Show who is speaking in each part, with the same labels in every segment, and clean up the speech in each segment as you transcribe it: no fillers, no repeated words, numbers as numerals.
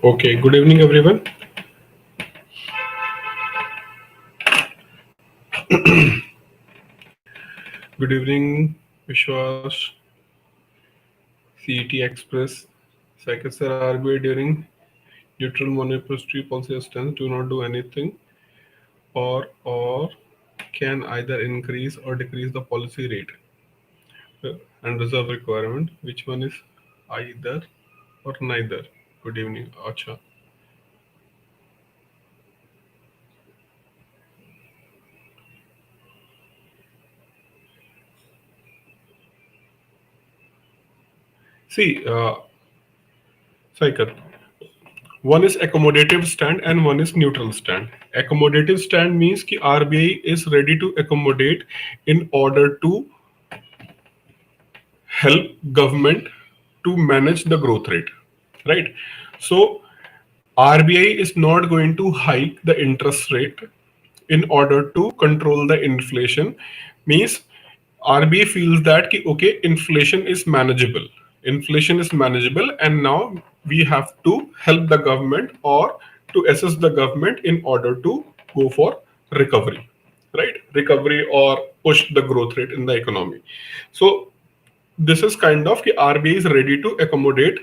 Speaker 1: Okay, good evening, everyone. Good evening, Vishwas, CET Express, Psychic Sir RBI during neutral monetary policy stance do not do anything or can either increase or decrease the policy rate and reserve requirement. Which one is either or neither? Good evening, Acha. See, Cycle. One is accommodative stand and one is neutral stand. Accommodative stand means कि RBI is ready to accommodate in order to help government to manage the growth rate, right? So RBI is not going to hike the interest rate in order to control the inflation. Means RBI feels that ki, okay, inflation is manageable, and now we have to help the government or to assist the government in order to go for recovery, right? Recovery or push the growth rate in the economy. So this is kind of RBI is ready to accommodate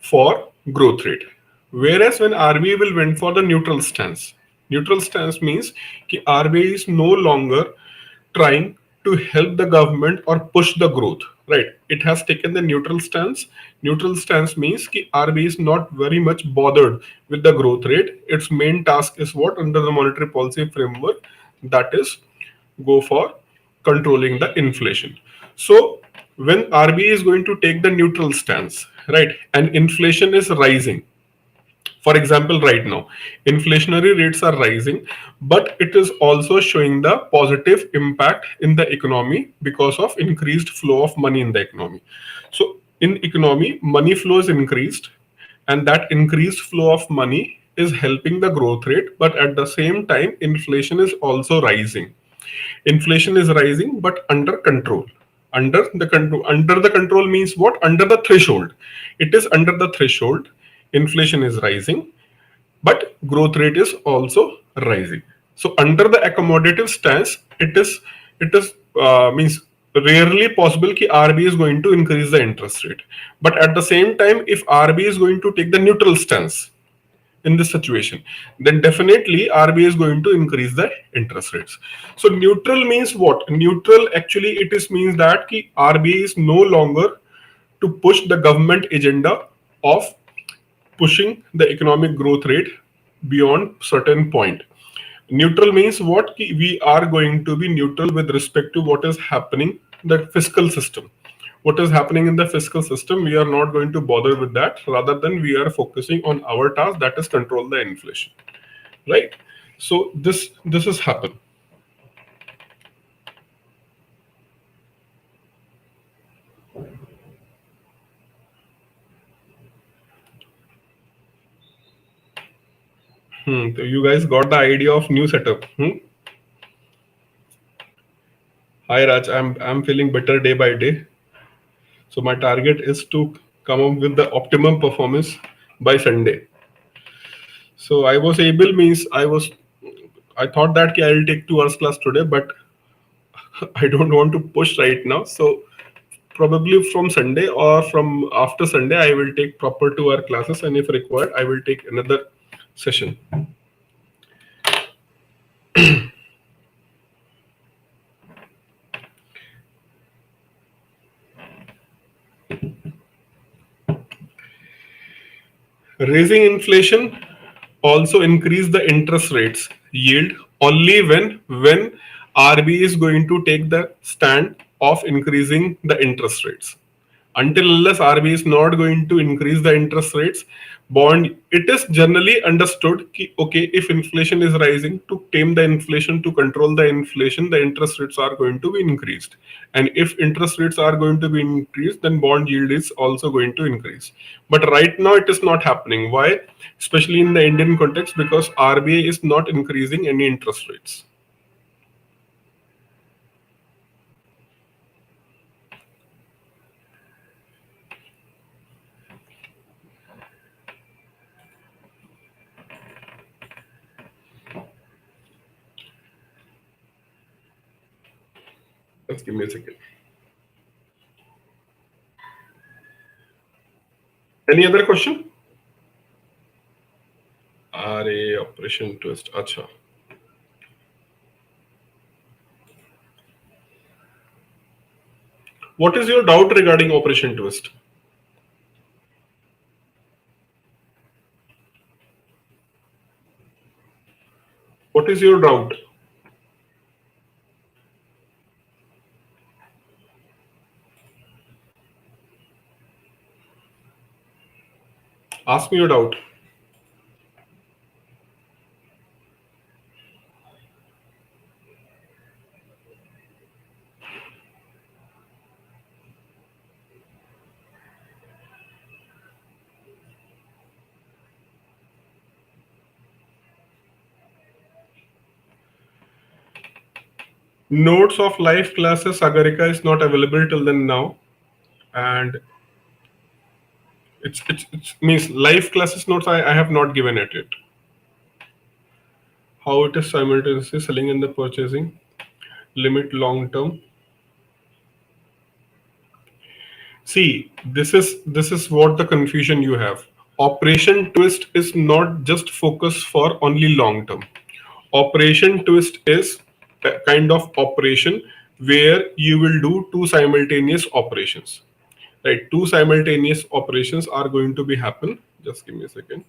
Speaker 1: for growth rate. Whereas when RBI will went for the neutral stance means कि RBI is no longer trying to help the government or push the growth, right? It has taken the neutral stance. Neutral stance means कि RBI is not very much bothered with the growth rate. Its main task is what under the monetary policy framework, that is go for controlling the inflation. So when RBI is going to take the neutral stance, right, and inflation is rising, for example, right now, inflationary rates are rising, but it is also showing the positive impact in the economy because of increased flow of money in the economy. So in economy, money flow is increased, and that increased flow of money is helping the growth rate, but at the same time, inflation is also rising. Inflation is rising, but under control. Under the control means what? Under the threshold. It is under the threshold. Inflation is rising, but growth rate is also rising. So under the accommodative stance, it is means rarely possible कि RBI is going to increase the interest rate. But at the same time, if RBI is going to take the neutral stance in this situation, then definitely RBI is going to increase the interest rates. So neutral means what? Neutral actually it is means that कि RBI is no longer to push the government agenda of pushing the economic growth rate beyond certain point. Neutral means what? We are going to be neutral with respect to what is happening in the fiscal system. What is happening in the fiscal system, we are not going to bother with that. Rather than we are focusing on our task, that is control the inflation, right? So this has happened. So you guys got the idea of new setup. Hi Raj, I'm feeling better day by day. So my target is to come up with the optimum performance by Sunday. So I was able means I thought that I'll take 2 hours class today, but I don't want to push right now. So probably from Sunday or from after Sunday, I will take proper 2 hour classes, and if required, I will take another session. Raising inflation also increase the interest rates yield only when RBI is going to take the stand of increasing the interest rates. Until unless RBI is not going to increase the interest rates, bond, it is generally understood ki, okay, if inflation is rising, to tame the inflation, to control the inflation, the interest rates are going to be increased. And if interest rates are going to be increased, then bond yield is also going to increase. But right now it is not happening. Why? Especially in the Indian context, because RBI is not increasing any interest rates. Just give me a second. Any other question? RA operation twist. Acha. What is your doubt regarding operation twist? What is your doubt? Ask me your doubt. Notes of live classes Sagarika is not available till then now, and it's means live classes notes I have not given it yet. How it is simultaneously selling and the purchasing limit long term. See, this is what the confusion you have. Operation twist is not just focus for only long term. Operation twist is a kind of operation where you will do two simultaneous operations. Right, two simultaneous operations are going to be happen. Just give me a second.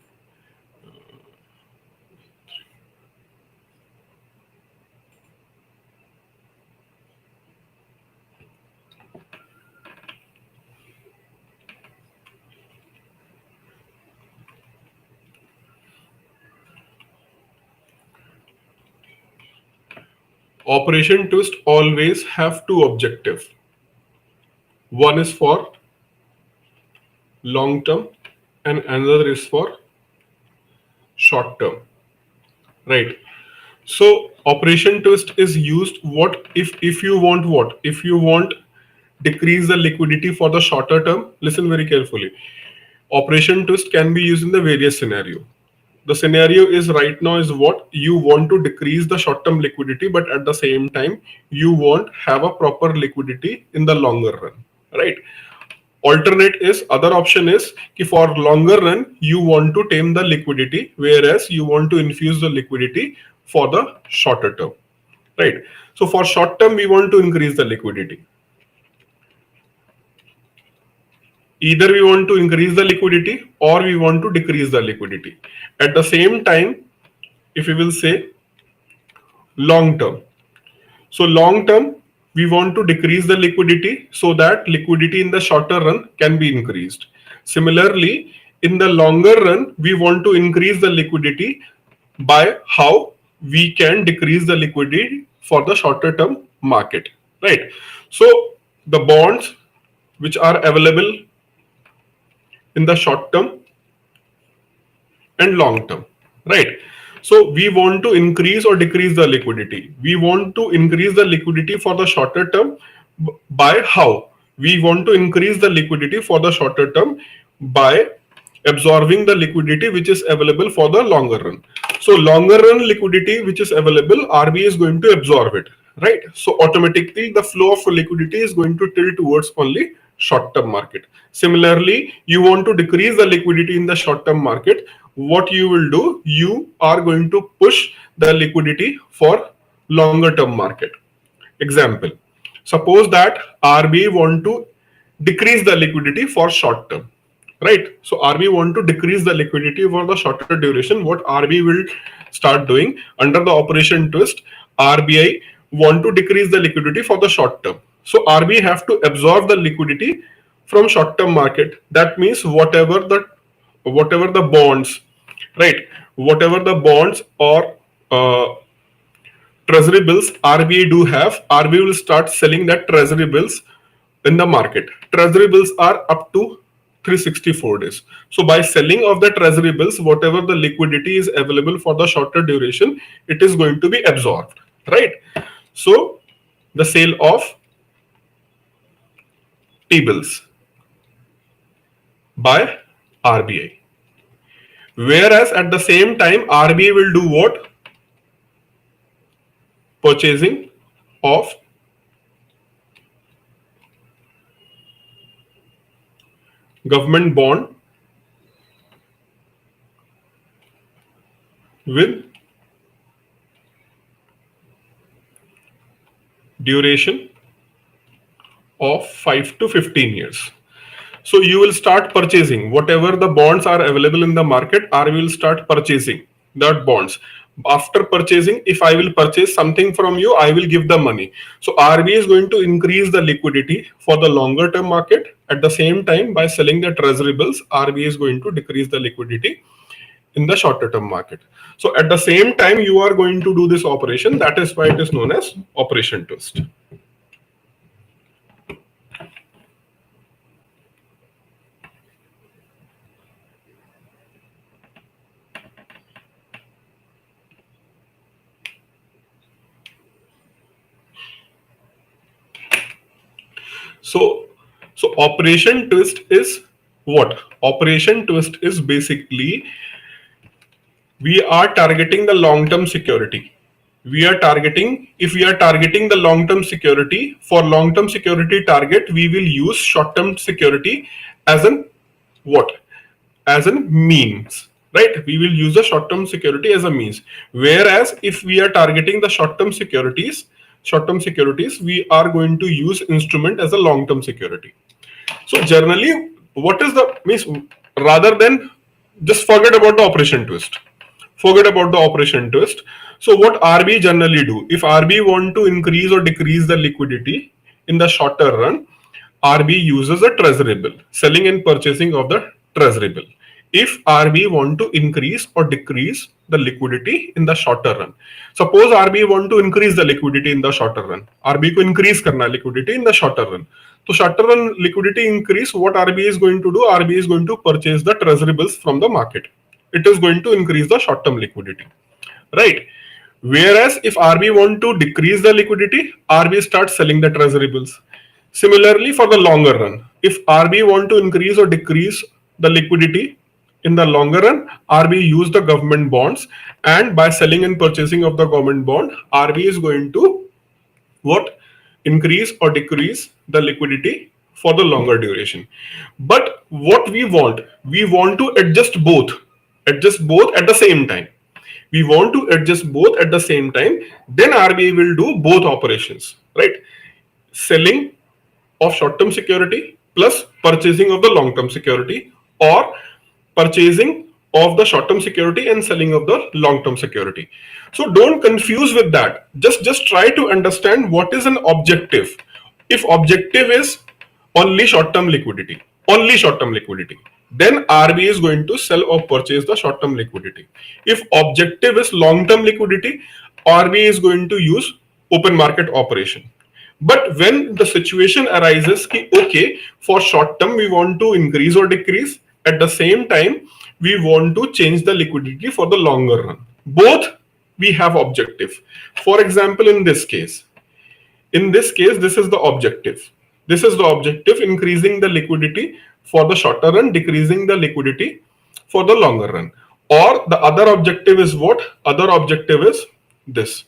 Speaker 1: Operation twist always have two objectives. One is for long term and another is for short term. Right. So operation twist is used what if you want what? If you want decrease the liquidity for the shorter term, listen very carefully. Operation twist can be used in the various scenario. The scenario is right now is what you want to decrease the short term liquidity, but at the same time you want have a proper liquidity in the longer run, right? Alternate is other option is ki for longer run you want to tame the liquidity, whereas you want to infuse the liquidity for the shorter term, right? So for short term we want to increase the liquidity. Either we want to increase the liquidity or we want to decrease the liquidity. At the same time, if we will say long term. So long term, we want to decrease the liquidity so that liquidity in the shorter run can be increased. Similarly, in the longer run, we want to increase the liquidity by how we can decrease the liquidity for the shorter term market, right? So the bonds which are available in the short term and long term, right? So we want to increase or decrease the liquidity. We want to increase the liquidity for the shorter term by how? We want to increase the liquidity for the shorter term by absorbing the liquidity which is available for the longer run. So longer run liquidity which is available, RBI is going to absorb it, right? So automatically the flow of liquidity is going to tilt towards only short term market. Similarly, you want to decrease the liquidity in the short term market. What you will do, you are going to push the liquidity for longer term market. Example, suppose that RBI want to decrease the liquidity for short term, right? So RBI want to decrease the liquidity for the shorter duration. What RBI will start doing under the operation twist, RBI want to decrease the liquidity for the short term. So RBI have to absorb the liquidity from short-term market. That means whatever the bonds, right? Whatever the bonds or treasury bills RBI do have, RBI will start selling that treasury bills in the market. Treasury bills are up to 364 days. So by selling of the treasury bills, whatever the liquidity is available for the shorter duration, it is going to be absorbed, right? So the sale of T-bills by RBI. Whereas at the same time, RBI will do what? Purchasing of government bond with duration of 5 to 15 years. So you will start purchasing whatever the bonds are available in the market, RBI will start purchasing that bonds. After purchasing, if I will purchase something from you, I will give the money. So RBI is going to increase the liquidity for the longer term market. At the same time, by selling the treasury bills, RBI is going to decrease the liquidity in the shorter term market. So at the same time, you are going to do this operation. That is why it is known as operation twist. So, so operation twist is what? Operation twist is basically we are targeting the long-term security. If we are targeting the long-term security, for long-term security target, we will use short-term security as an what? As a means, right? We will use the short-term security as a means. Whereas if we are targeting the short-term securities, we are going to use instrument as a long-term security. So generally, what is the means? Rather than just forget about the operation twist. Forget about the operation twist. So what RBI generally do? If RBI want to increase or decrease the liquidity in the shorter run, RBI uses a treasury bill, selling and purchasing of the treasury bill. If RBI want to increase or decrease the liquidity in the shorter run, suppose RBI want to increase the liquidity in the shorter run, RBI को increase करना liquidity in the shorter run. So shorter run liquidity increase, what RBI is going to do? RBI is going to purchase the treasury bills from the market. It is going to increase the short-term liquidity, right? Whereas if RBI want to decrease the liquidity, RBI starts selling the treasury bills. Similarly, for the longer run, if RBI want to increase or decrease the liquidity in the longer run, RBI use the government bonds, and by selling and purchasing of the government bond, RBI is going to what? Increase or decrease the liquidity for the longer duration. But what we want to adjust both at the same time. We want to adjust both at the same time. Then RBI will do both operations, right? Selling of short-term security plus purchasing of the long-term security, or purchasing of the short-term security and selling of the long-term security. So don't confuse with that. Just try to understand what is an objective. If objective is only short-term liquidity, then RBI is going to sell or purchase the short-term liquidity. If objective is long-term liquidity, RBI is going to use open market operation. But when the situation arises ki, okay, for short term we want to increase or decrease, at the same time we want to change the liquidity for the longer run. Both we have objective. For example, in this case, this is the objective. This is the objective, increasing the liquidity for the shorter run, decreasing the liquidity for the longer run. Or the other objective is what? Other objective is this.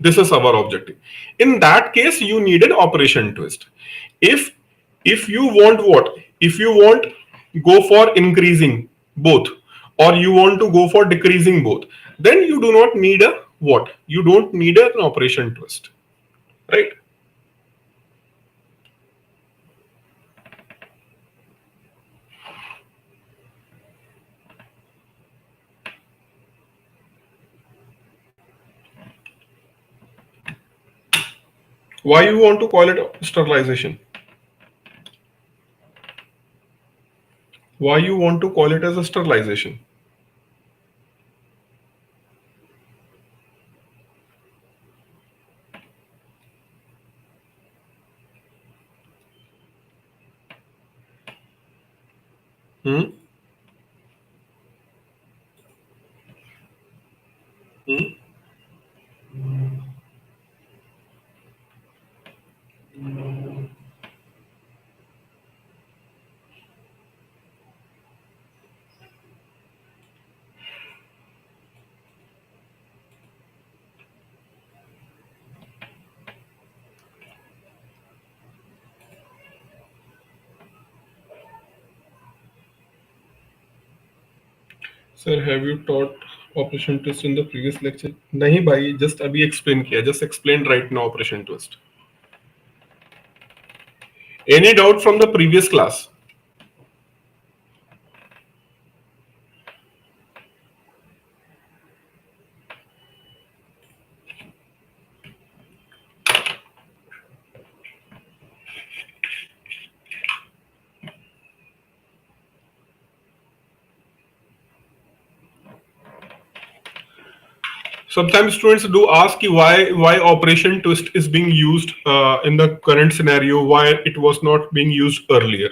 Speaker 1: This is our objective. In that case, you need an operation twist. If you want what? If you want go for increasing both, or you want to go for decreasing both, then you do not need a what? You don't need an operation twist, right? Why you want to call it sterilization? Why you want to call it as a sterilization? Hmm? Hmm? Sir, have you taught operation twist in the previous lecture? नहीं भाई, just अभी explain किया, just explained right now operation twist. Any doubt from the previous class? Sometimes students do ask why operation twist is being used in the current scenario, why it was not being used earlier.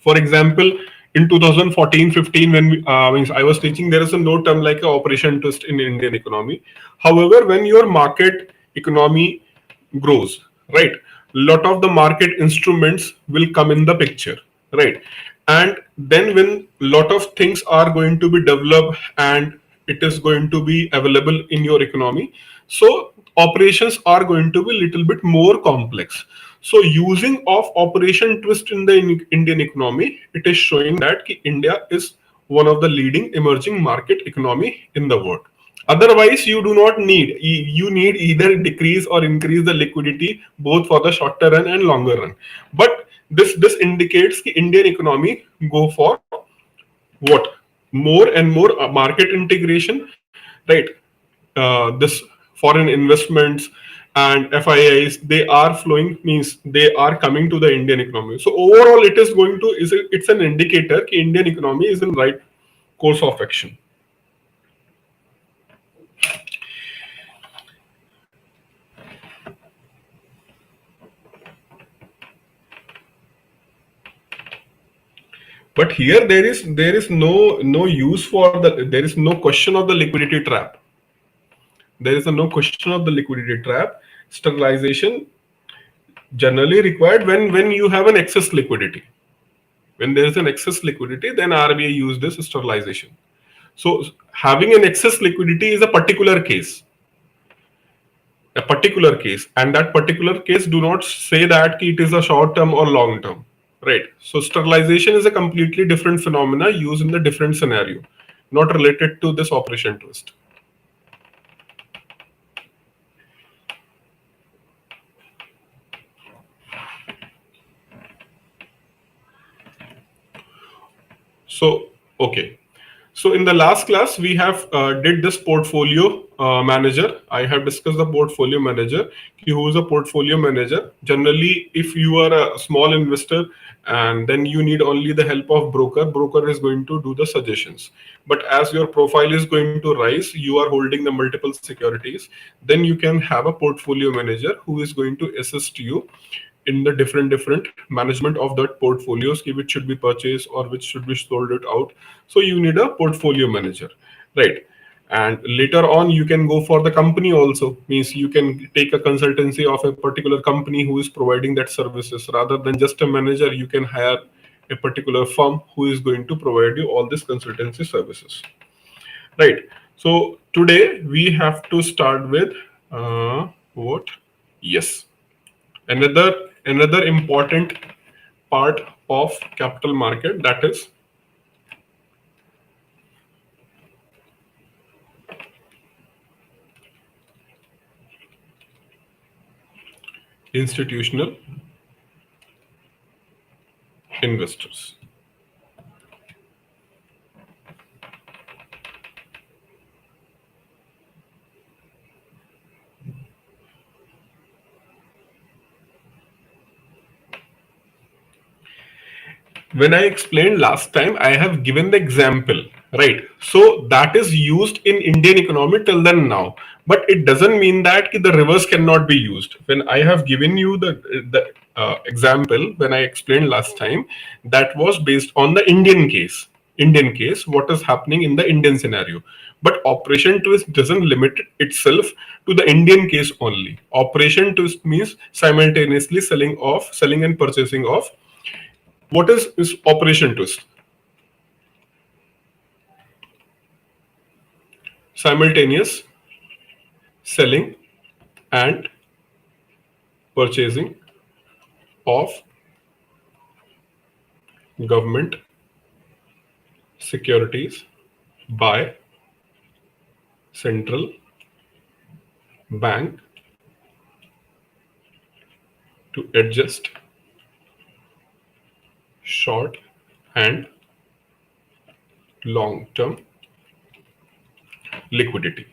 Speaker 1: For example, in 2014-15, when means I was teaching, there is a no term like a operation twist in Indian economy. However, when your market economy grows, right, lot of the market instruments will come in the picture, right, and then when lot of things are going to be developed and it is going to be available in your economy, so operations are going to be little bit more complex. So using of operation twist in the Indian economy, it is showing that India is one of the leading emerging market economy in the world. Otherwise, you do not need, you need either decrease or increase the liquidity both for the shorter run and longer run. But this indicates the Indian economy go for what? More and more market integration, right? This foreign investments and FIIs, they are flowing, means they are coming to the Indian economy. So overall, it is going to, it's an indicator that Indian economy is in right course of action. But here there is no use for the, there is no question of the liquidity trap. There is a no question of the liquidity trap. Sterilization generally required when you have an excess liquidity. When there is an excess liquidity, then RBI use this sterilization. So having an excess liquidity is a particular case, and that particular case do not say that it is a short term or long term, right? So sterilization is a completely different phenomena used in the different scenario, not related to this operation twist. So okay, so in the last class we have did this portfolio manager. I have discussed the portfolio manager. Who is a portfolio manager? Generally, if you are a small investor and then you need only the help of broker, broker is going to do the suggestions. But as your profile is going to rise, you are holding the multiple securities, then you can have a portfolio manager who is going to assist you in the different management of that portfolios, which should be purchased or which should be sold it out. So you need a portfolio manager, right? And later on you can go for the company also, means you can take a consultancy of a particular company who is providing that services. Rather than just a manager, you can hire a particular firm who is going to provide you all these consultancy services, right? So today we have to start with what? Yes, another important part of capital market, that is institutional investors. when I explained last time, I have given the example, right? So that is used in Indian economy till then now, but it doesn't mean that the reverse cannot be used. When I have given you the example when I explained last time, that was based on the Indian case. Indian case, what is happening in the Indian scenario. But operation twist doesn't limit itself to the Indian case only. Operation twist means simultaneously selling and purchasing of. What is operation twist? Simultaneous selling and purchasing of government securities by central bank to adjust short and long term liquidity.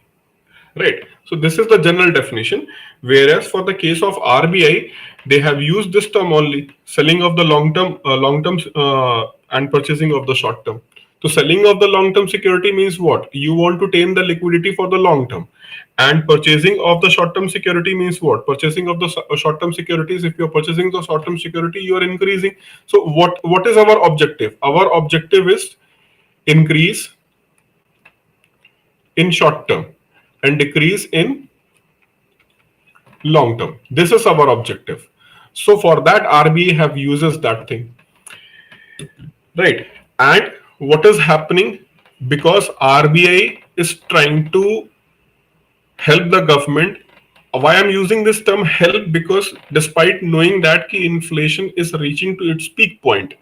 Speaker 1: Right. So this is the general definition. Whereas for the case of RBI, they have used this term only: selling of the long term, and purchasing of the short term. So selling of the long term security means what? You want to tame the liquidity for the long term, and purchasing of the short term security means what? Purchasing of the short term securities. If you are purchasing the short term security, you are increasing. So what is our objective? Our objective is increase in short term and decrease in long term. This is our objective. So for that, RBI have uses that thing, right? And what is happening, because RBI is trying to help the government. Why I'm using this term help? Because despite knowing that inflation is reaching to its peak point,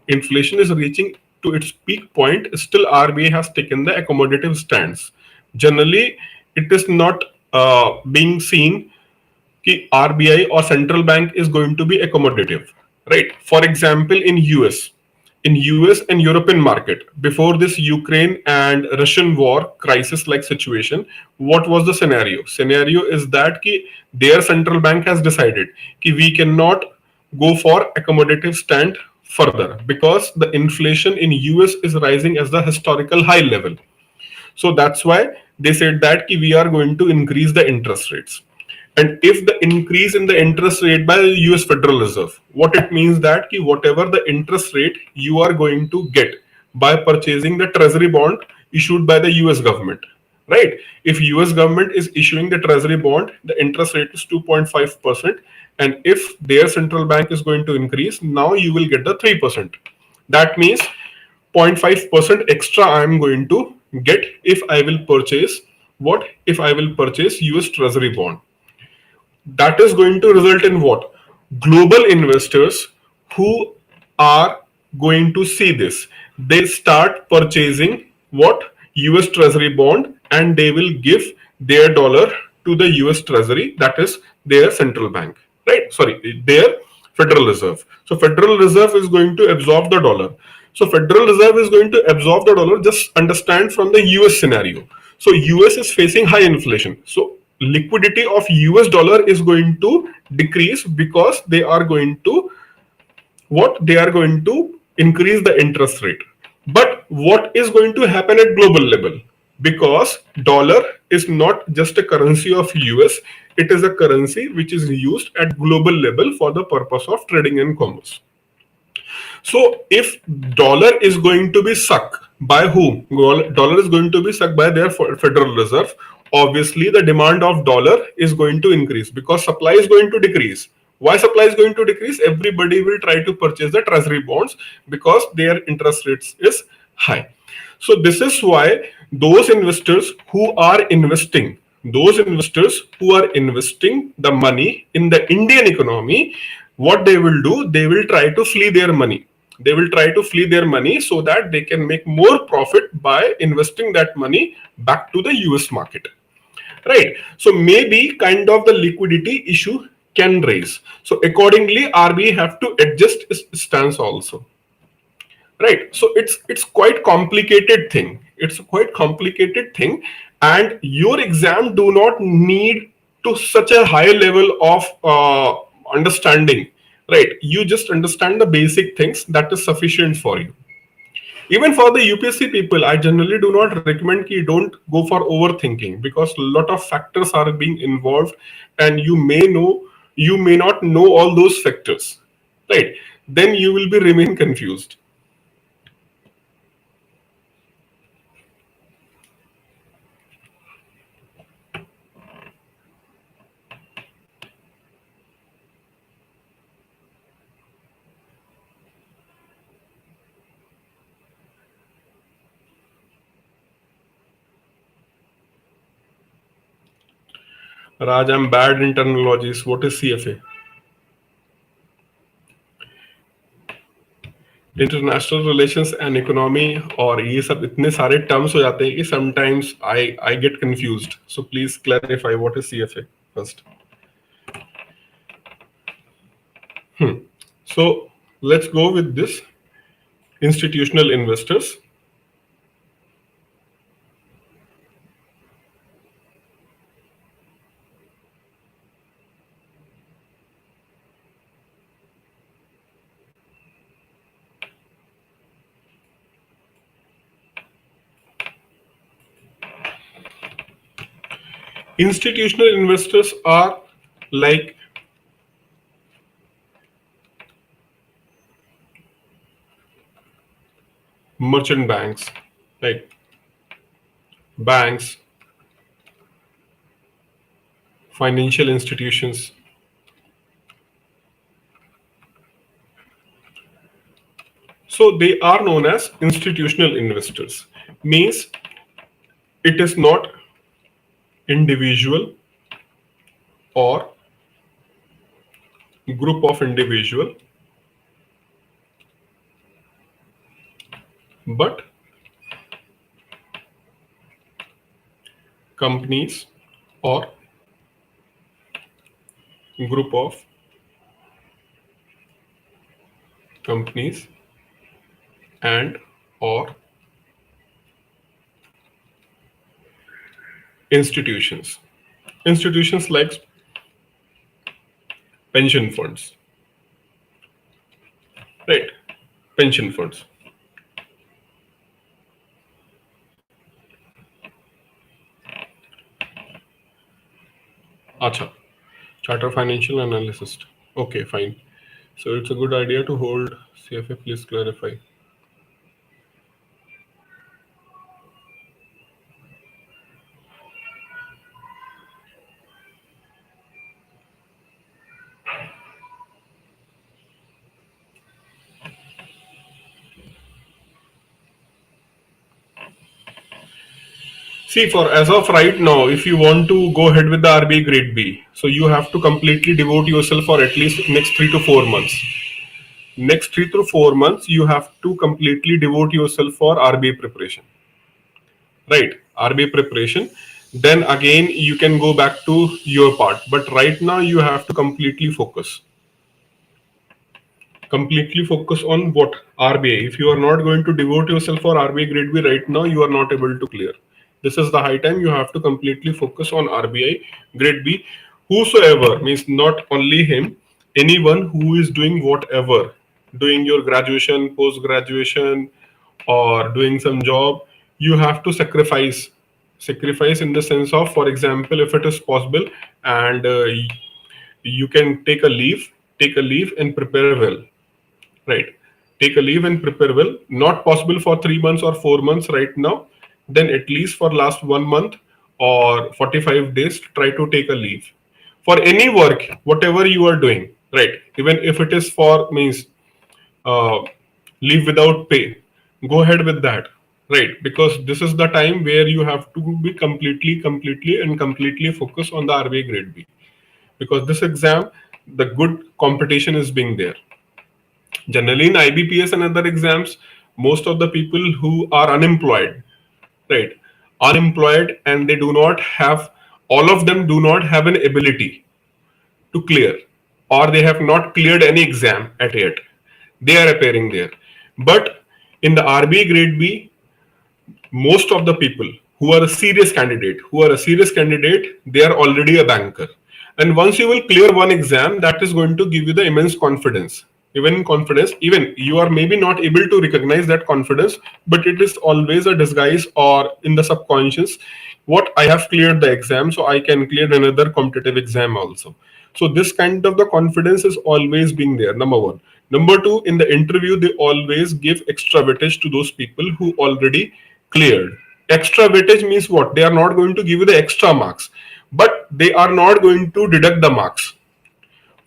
Speaker 1: inflation is reaching to its peak point, still RBI has taken the accommodative stance. Generally, it is not being seen कि RBI or central bank is going to be accommodative, right? For example, in US and European market, before this Ukraine and Russian war crisis like situation, what was the scenario? Scenario is that their central bank has decided we cannot go for accommodative stand further because the inflation in US is rising as the historical high level. So that's why they said that we are going to increase the interest rates. And if the increase in the interest rate by the US Federal Reserve, what it means that whatever the interest rate you are going to get by purchasing the treasury bond issued by the US government, right? If US government is issuing the treasury bond, the interest rate is 2.5%. And if their central bank is going to increase, now you will get the 3%. That means 0.5% extra I am going to get if I will purchase what? If I will purchase US treasury bond. That is going to result in what? Global investors who are going to see this, they start purchasing what? US treasury bond, and they will give their dollar to the US treasury, that is their central bank, right? Sorry, their Federal Reserve. So Federal Reserve is going to absorb the dollar. So Federal Reserve is going to absorb the dollar. Just understand from the US scenario. So US is facing high inflation. So liquidity of US dollar is going to decrease because they are going to increase the interest rate. But what is going to happen at global level? Because dollar is not just a currency of US, it is a currency which is used at global level for the purpose of trading and commerce. So if dollar is going to be sucked by whom? Dollar is going to be sucked by their Federal Reserve. Obviously, the demand of dollar is going to increase because supply is going to decrease. Why supply is going to decrease? Everybody will try to purchase the treasury bonds because their interest rates is high. So this is why those investors who are investing the money in the Indian economy, what they will do, they will try to flee their money. They will try to flee their money so that they can make more profit by investing that money back to the US market. Right. So maybe kind of the liquidity issue can raise. So accordingly, RBI have to adjust its stance also. Right. So it's quite complicated thing. It's a quite complicated thing, and your exam do not need to such a high level of understanding. right? You just understand the basic things, that is sufficient for you. Even for the UPSC people, I generally do not recommend ki don't go for overthinking, because a lot of factors are being involved, and you may not know all those factors, right? Then you will be remain confused. Raj, I'm bad in terminologies. What is CFA? International relations and economy, और ये सब इतने सारे terms हो जाते हैं कि sometimes I get confused. So please clarify what is CFA first. So let's go with this institutional investors. Institutional investors are like merchant banks, like banks, financial institutions. So they are known as institutional investors. Means it is not individual or group of individual, but companies or group of companies and or institutions. Institutions like pension funds, right? Pension funds. Acha, charter financial analyst. Okay, fine. So it's a good idea to hold CFA. Please clarify. See, for as of right now, if you want to go ahead with the RBI Grade B, so you have to completely devote yourself for at least next 3 to 4 months. Next 3 to 4 months, you have to completely devote yourself for RBI preparation. Right, RBI preparation. Then again, you can go back to your part. But right now, you have to completely focus. Completely focus on what? RBI. If you are not going to devote yourself for RBI Grade B right now, you are not able to clear. This is the high time you have to completely focus on RBI Grade B. Whosoever, means not only him, anyone who is doing whatever, doing your graduation, post graduation, or doing some job, you have to sacrifice. Sacrifice in the sense of, for example, if it is possible, and you can take a leave, and prepare well. Right. Take a leave and prepare well. Not possible for 3 months or 4 months right now. Then at least for last 1 month or 45 days, try to take a leave. For any work, whatever you are doing, right? Even if it is for means leave without pay, go ahead with that, right? Because this is the time where you have to be completely focused on the RBI Grade B. Because this exam, the good competition is being there. Generally in IBPS and other exams, most of the people who are unemployed, right? Unemployed, and they do not have, all of them do not have an ability to clear, or they have not cleared any exam at yet. They are appearing there. But in the RBI Grade B, most of the people who are a serious candidate, they are already a banker. And once you will clear one exam, that is going to give you the immense confidence. Even you are maybe not able to recognize that confidence, but it is always a disguise or in the subconscious. What I have cleared the exam, so I can clear another competitive exam also. So this kind of the confidence is always being there. Number one. Number two, in the interview, they always give extra weightage to those people who already cleared. Extra weightage means what? They are not going to give you the extra marks, but they are not going to deduct the marks.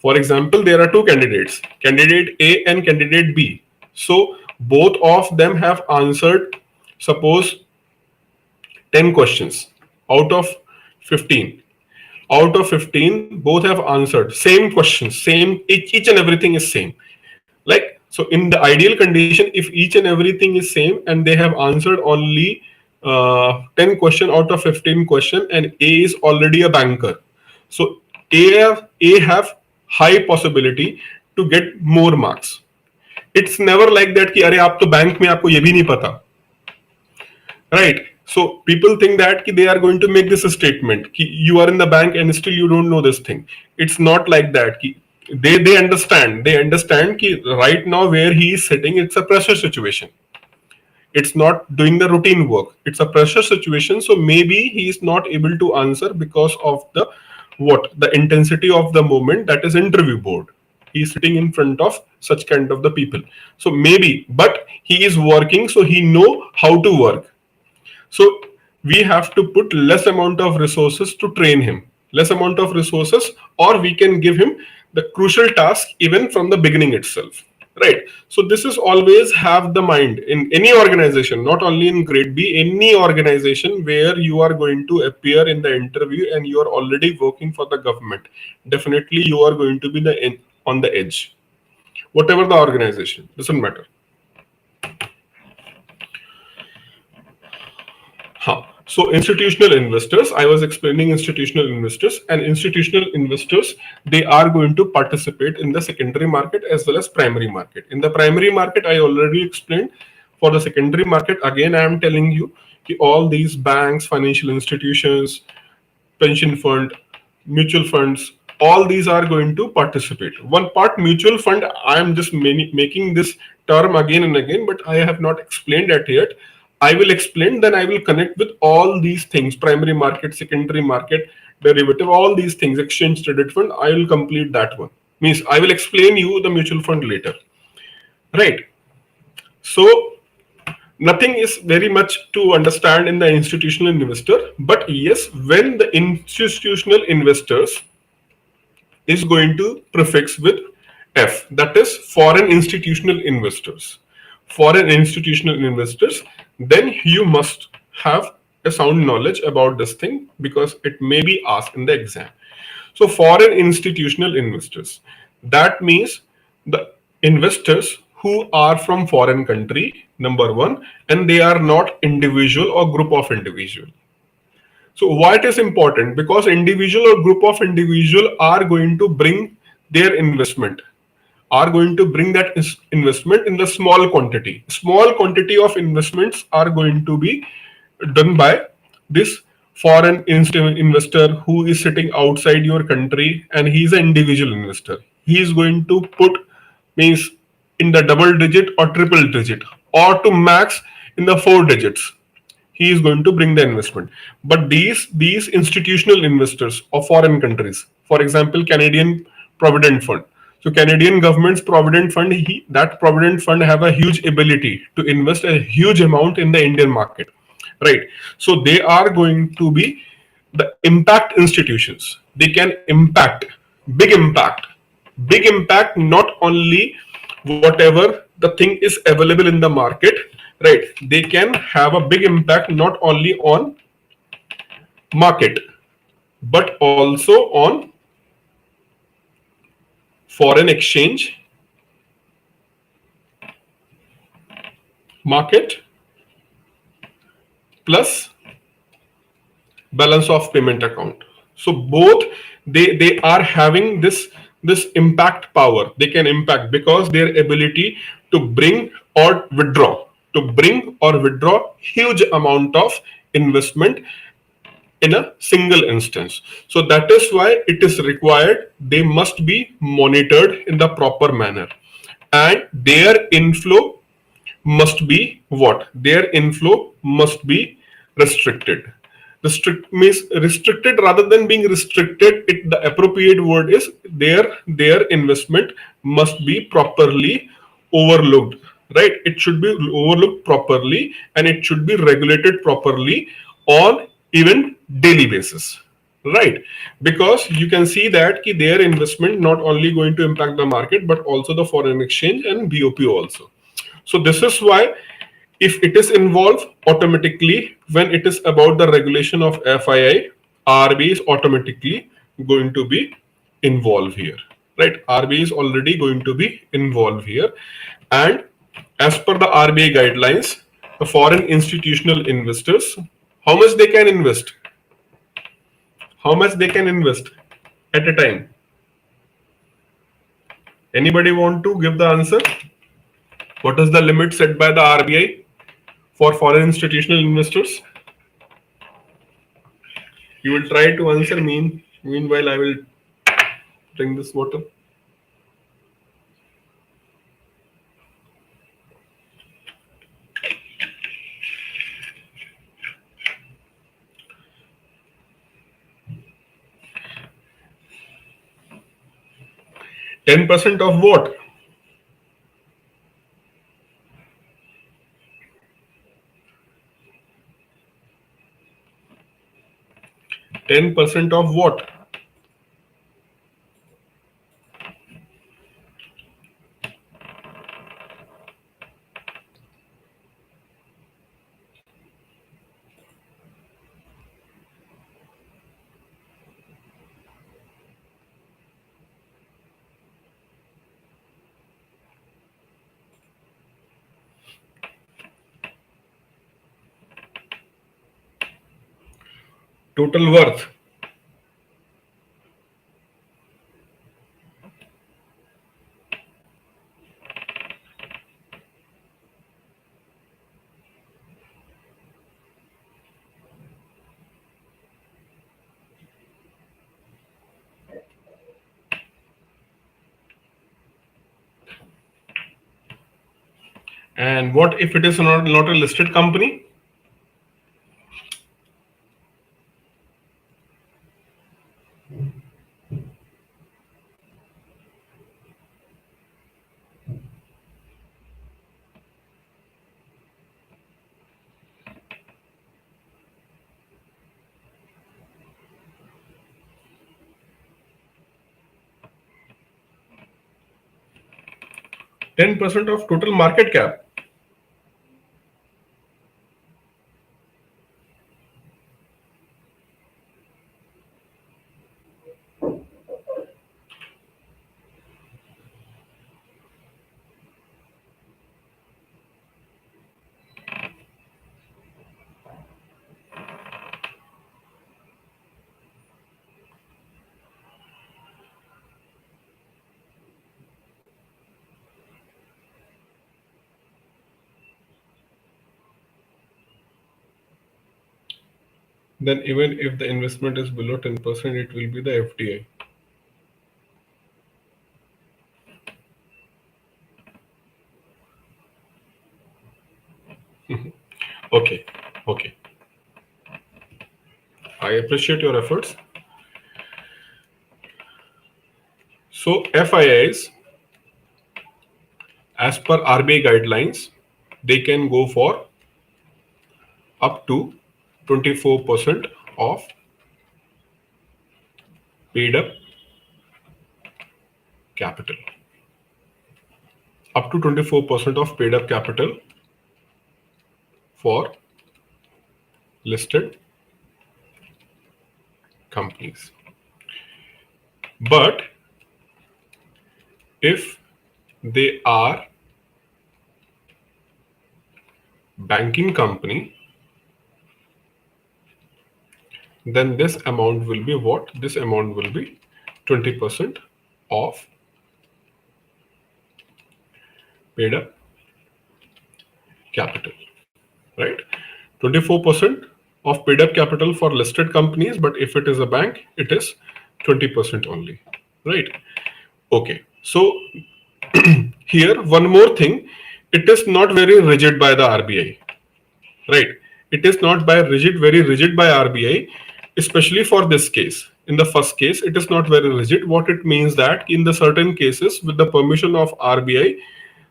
Speaker 1: For example, there are two candidates, candidate A and candidate B. So both of them have answered, suppose, 10 questions out of 15. Out of 15, both have answered same questions, same, each and everything is same. Like, so in the ideal condition, if each and everything is same and they have answered only 10 question out of 15 question, and A is already a banker, so A have high possibility to get more marks. It's never like that कि अरे आप तो bank में आपको ये भी नहीं पता, right? So people think that they are going to make this a statement कि you are in the bank and still you don't know this thing. It's not like that. They understand कि right now where he is sitting, it's a pressure situation. It's not doing the routine work. It's a pressure situation. So maybe he is not able to answer because of the intensity of the moment, that is interview board. He is sitting in front of such kind of the people. So maybe, but he is working, so he know how to work. So we have to put less amount of resources to train him, less amount of resources, or we can give him the crucial task even from the beginning itself, right? So this is always have the mind in any organization, not only in grade B, any organization where you are going to appear in the interview and you are already working for the government. Definitely you are going to be on the edge, whatever the organization, doesn't matter. So institutional investors, I was explaining institutional investors, and institutional investors, they are going to participate in the secondary market as well as primary market. In the primary market, I already explained. For the secondary market, again, I am telling you, all these banks, financial institutions, pension fund, mutual funds, all these are going to participate. One part mutual fund, I am just making this term again and again, but I have not explained that yet. I will explain, then I will connect with all these things, primary market, secondary market, derivative, all these things, exchange traded fund. I will complete that one. Means I will explain you the mutual fund later, right? So nothing is very much to understand in the institutional investor, but yes, when the institutional investors is going to prefix with F, that is foreign institutional investors. Foreign institutional investors, then you must have a sound knowledge about this thing because it may be asked in the exam. So foreign institutional investors, that means the investors who are from foreign country, number one, and they are not individual or group of individual. So why it is important? Because individual or group of individual are going to bring their investment, are going to bring that investment in the small quantity. Small quantity of investments are going to be done by this foreign investor who is sitting outside your country, and he is an individual investor. He is going to put, means, in the double digit or triple digit, or to max in the 4 digits. He is going to bring the investment. But these institutional investors of foreign countries, for example, Canadian Provident Fund. So Canadian government's Provident Fund, that Provident Fund have a huge ability to invest a huge amount in the Indian market, right? So they are going to be the impact institutions. They can impact, big impact, not only whatever the thing is available in the market, right? They can have a big impact not only on market, but also on foreign exchange market plus balance of payment account. So both they are having this impact power. They can impact because their ability to bring or withdraw huge amount of investment in a single instance. So that is why it is required they must be monitored in the proper manner, and their inflow must be what? Their inflow must be restricted. Means restricted rather than being restricted. The appropriate word is their investment must be properly overlooked. Right? It should be overlooked properly, and it should be regulated properly on even daily basis. Right? Because you can see that their investment not only going to impact the market but also the foreign exchange and BOP also. So this is why if it is involved automatically when it is about the regulation of FII, RBI is automatically going to be involved here. Right? RBI is already going to be involved here. And as per the RBI guidelines, the foreign institutional investors, how much they can invest? How much they can invest at a time? Anybody want to give the answer? What is the limit set by the RBI for foreign institutional investors? You will try to answer me. Meanwhile, I will drink this water. %10 of what? %10 of what? Total worth. And what if it is not a listed company? %10 of total market cap. Then even if the investment is below 10%, it will be the FDI. Okay, okay. I appreciate your efforts. So FIIs, as per RBI guidelines, they can go for up to 24% of paid up capital. Up to 24% of paid up capital for listed companies. But if they are banking company, then this amount will be what? This amount will be 20% of paid up capital, right? 24% of paid up capital for listed companies, but if it is a bank, it is 20% only, right? Okay, so here one more thing, it is not very rigid by the RBI, right? It is not very rigid by RBI, especially for this case. In the first case, it is not very rigid. What it means that in the certain cases, with the permission of RBI,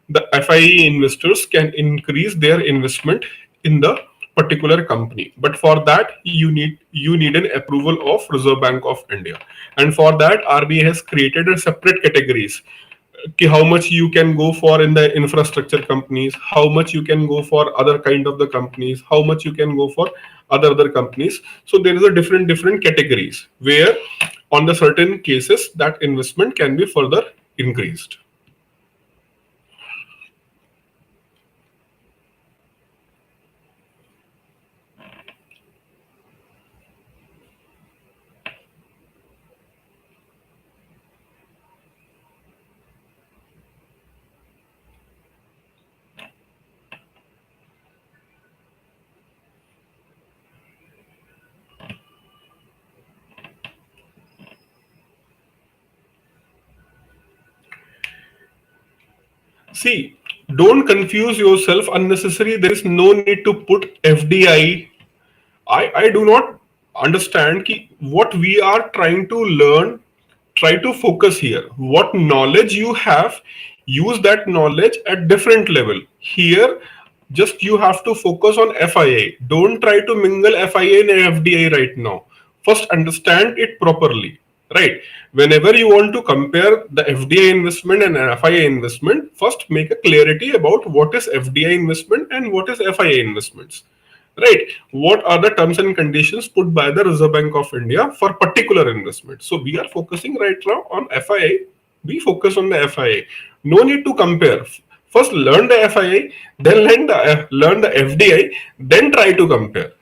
Speaker 1: the FIE investors can increase their investment in the particular company. But for that, you need an approval of Reserve Bank of India, and for that, RBI has created a separate categories. How much you can go for in the infrastructure companies, how much you can go for other kind of the companies, how much you can go for other companies. So there is a different categories where on the certain cases that investment can be further increased. See, don't confuse yourself unnecessary. There is no need to put FDI. I do not understand what we are trying to learn. Try to focus here. What knowledge you have, use that knowledge at different level. Here, just you have to focus on FIA. Don't try to mingle FIA and FDI right now. First, understand it properly. Right. Whenever you want to compare the FDI investment and FIA investment, first make a clarity about what is FDI investment and what is FIA investments. Right. What are the terms and conditions put by the Reserve Bank of India for particular investment? So we are focusing right now on FIA. We focus on the FIA. No need to compare. First learn the FIA, then learn the FDI, then try to compare.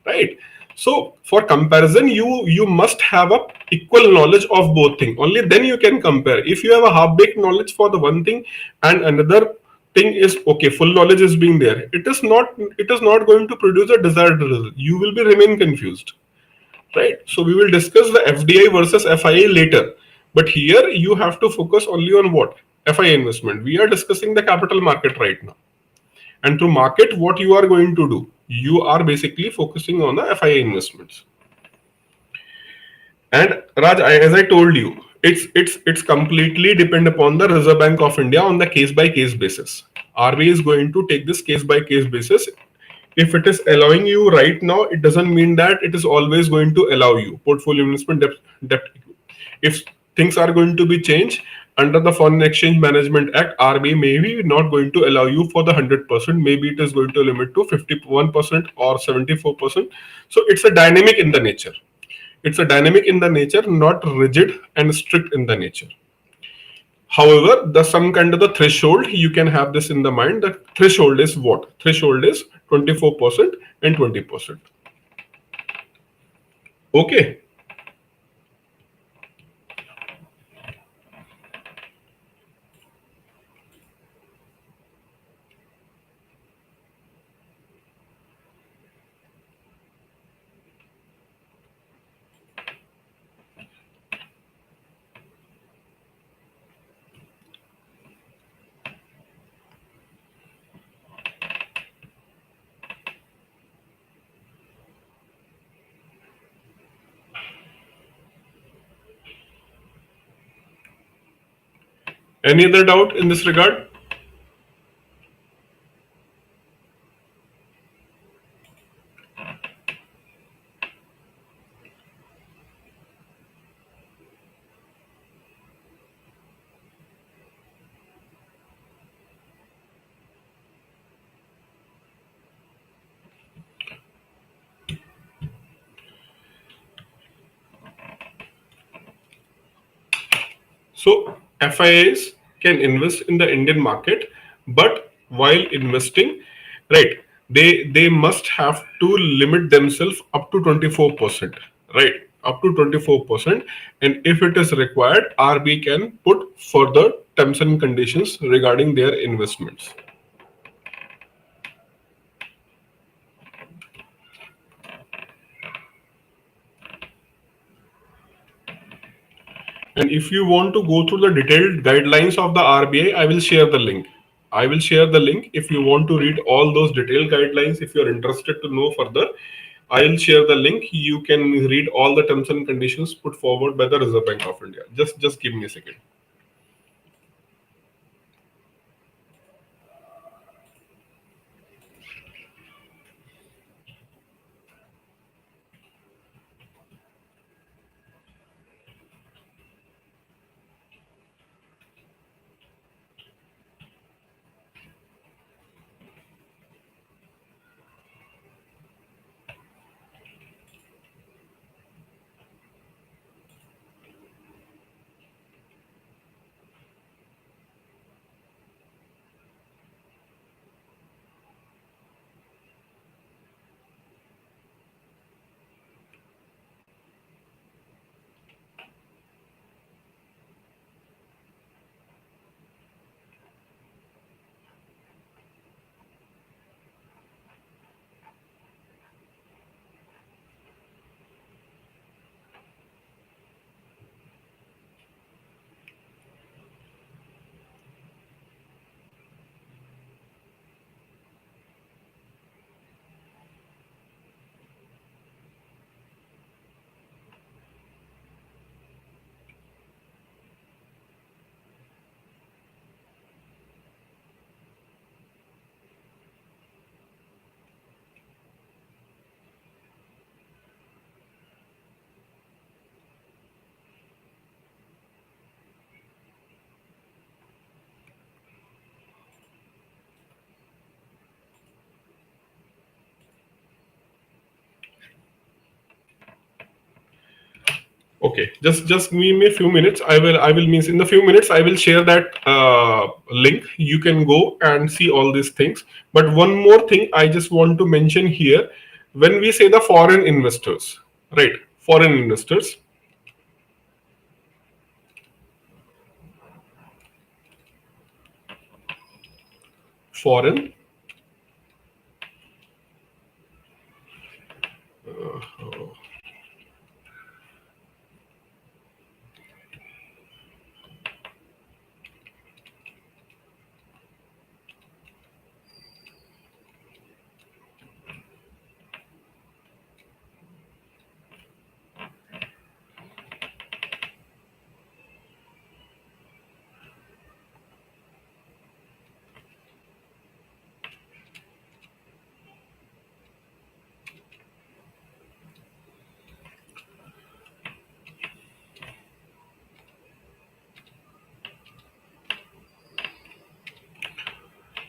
Speaker 1: Right. So for comparison, you must have a equal knowledge of both things. Only then you can compare. If you have a half-baked knowledge for the one thing and another thing is okay, full knowledge is being there, it is not going to produce a desired result. You will be remain confused. Right. So we will discuss the FDI versus FIA later. But here you have to focus only on what? FIA investment. We are discussing the capital market right now. And to market, what you are going to do? You are basically focusing on the FIA investments. And Raj, as I told you, it's completely depend upon the Reserve Bank of India on the case by case basis. RBI is going to take this case by case basis. If it is allowing you right now, it doesn't mean that it is always going to allow you portfolio investment debt. If things are going to be changed under the Foreign Exchange Management Act, RBI may be not going to allow you for the 100%. Maybe it is going to limit to 51% or 74%. So it's a dynamic in the nature. It's a dynamic in the nature, not rigid and strict in the nature. However, the some kind of the threshold, you can have this in the mind. The threshold is what? Threshold is 24% and 20%. Okay. Any other doubt in this regard? So FIAs can invest in the Indian market, but while investing, right, they must have to limit themselves up to 24%, right? Up to 24%. And if it is required, RB can put further terms and conditions regarding their investments. And if you want to go through the detailed guidelines of the RBI, I will share the link. I will share the link if you want to read all those detailed guidelines. If you're interested to know further, I'll share the link. You can read all the terms and conditions put forward by the Reserve Bank of India. Just give me a second. Okay, just give me a few minutes. I will means in the few minutes I will share that link. You can go and see all these things. But one more thing I just want to mention here, when we say the foreign investors, right? Foreign investors, foreign.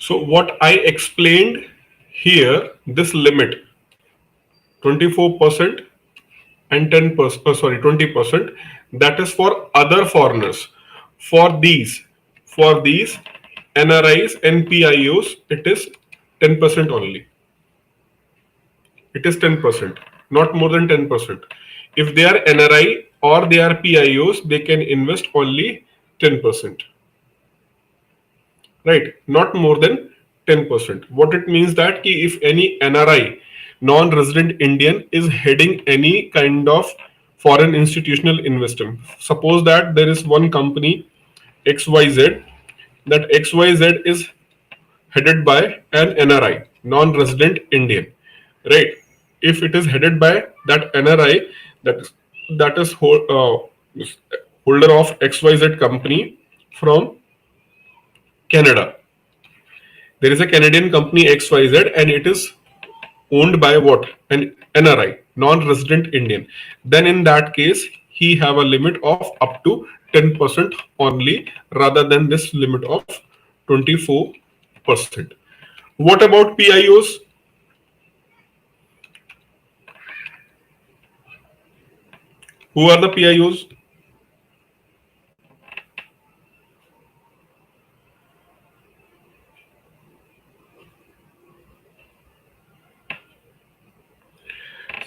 Speaker 1: So what I explained here, this limit, 24% and 10%, sorry, 20%, that is for other foreigners. For these NRIs and PIOs, it is 10% only. It is 10%, not more than 10%. If they are NRI or they are PIOs, they can invest only 10%, right? Not more than 10%. What it means that if any NRI, non-resident Indian, is heading any kind of foreign institutional investment, suppose that there is one company XYZ, that XYZ is headed by an NRI, non-resident Indian, right? If it is headed by that NRI, that is holder of XYZ company from Canada. There is a Canadian company XYZ and it is owned by what? An NRI, non-resident Indian. Then in that case, he have a limit of up to 10% only rather than this limit of 24%. What about PIOs? Who are the PIOs?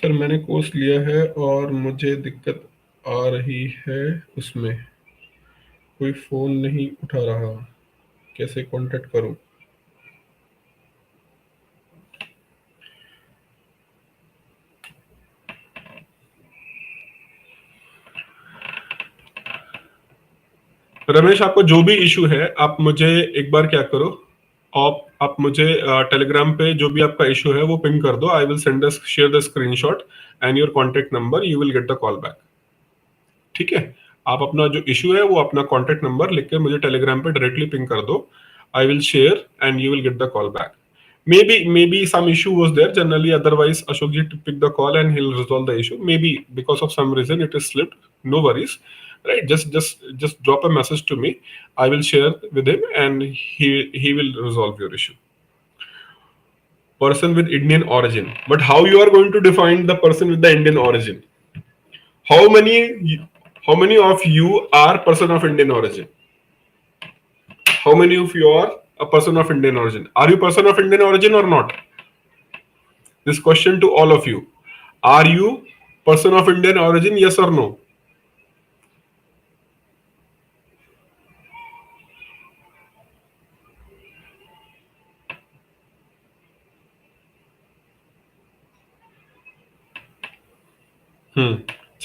Speaker 1: Sir मैंने course लिया है और मुझे दिक्कत आ रही है, उसमें कोई फोन नहीं उठा रहा, कैसे कांटेक्ट करूं? रमेश, आपको जो भी इशू है आप मुझे एक बार क्या करो, आप मुझे टेलीग्राम पे जो भी आपका इशू है वो पिंग कर दो. I will send share the screenshot and your contact number, you will get the call back. ठीक है, आप अपना जो इशू है वो अपना कॉन्टेक्ट नंबर लिख के मुझे टेलीग्राम पे डायरेक्टली पिंग कर दो. I will share and you will get the call back. Maybe some issue was there generally, otherwise Ashok ji to pick the call and he'll resolve the issue. Maybe because of some reason it is slipped, no worries, right? Just drop a message to me, I will share with him and he will resolve your issue. Person with Indian origin, but how you are going to define the person with the Indian origin? How many of you are person of Indian origin? How many of you are a person of Indian origin? Are you person of Indian origin or not? This question to all of you. Are you person of Indian origin? Yes or no?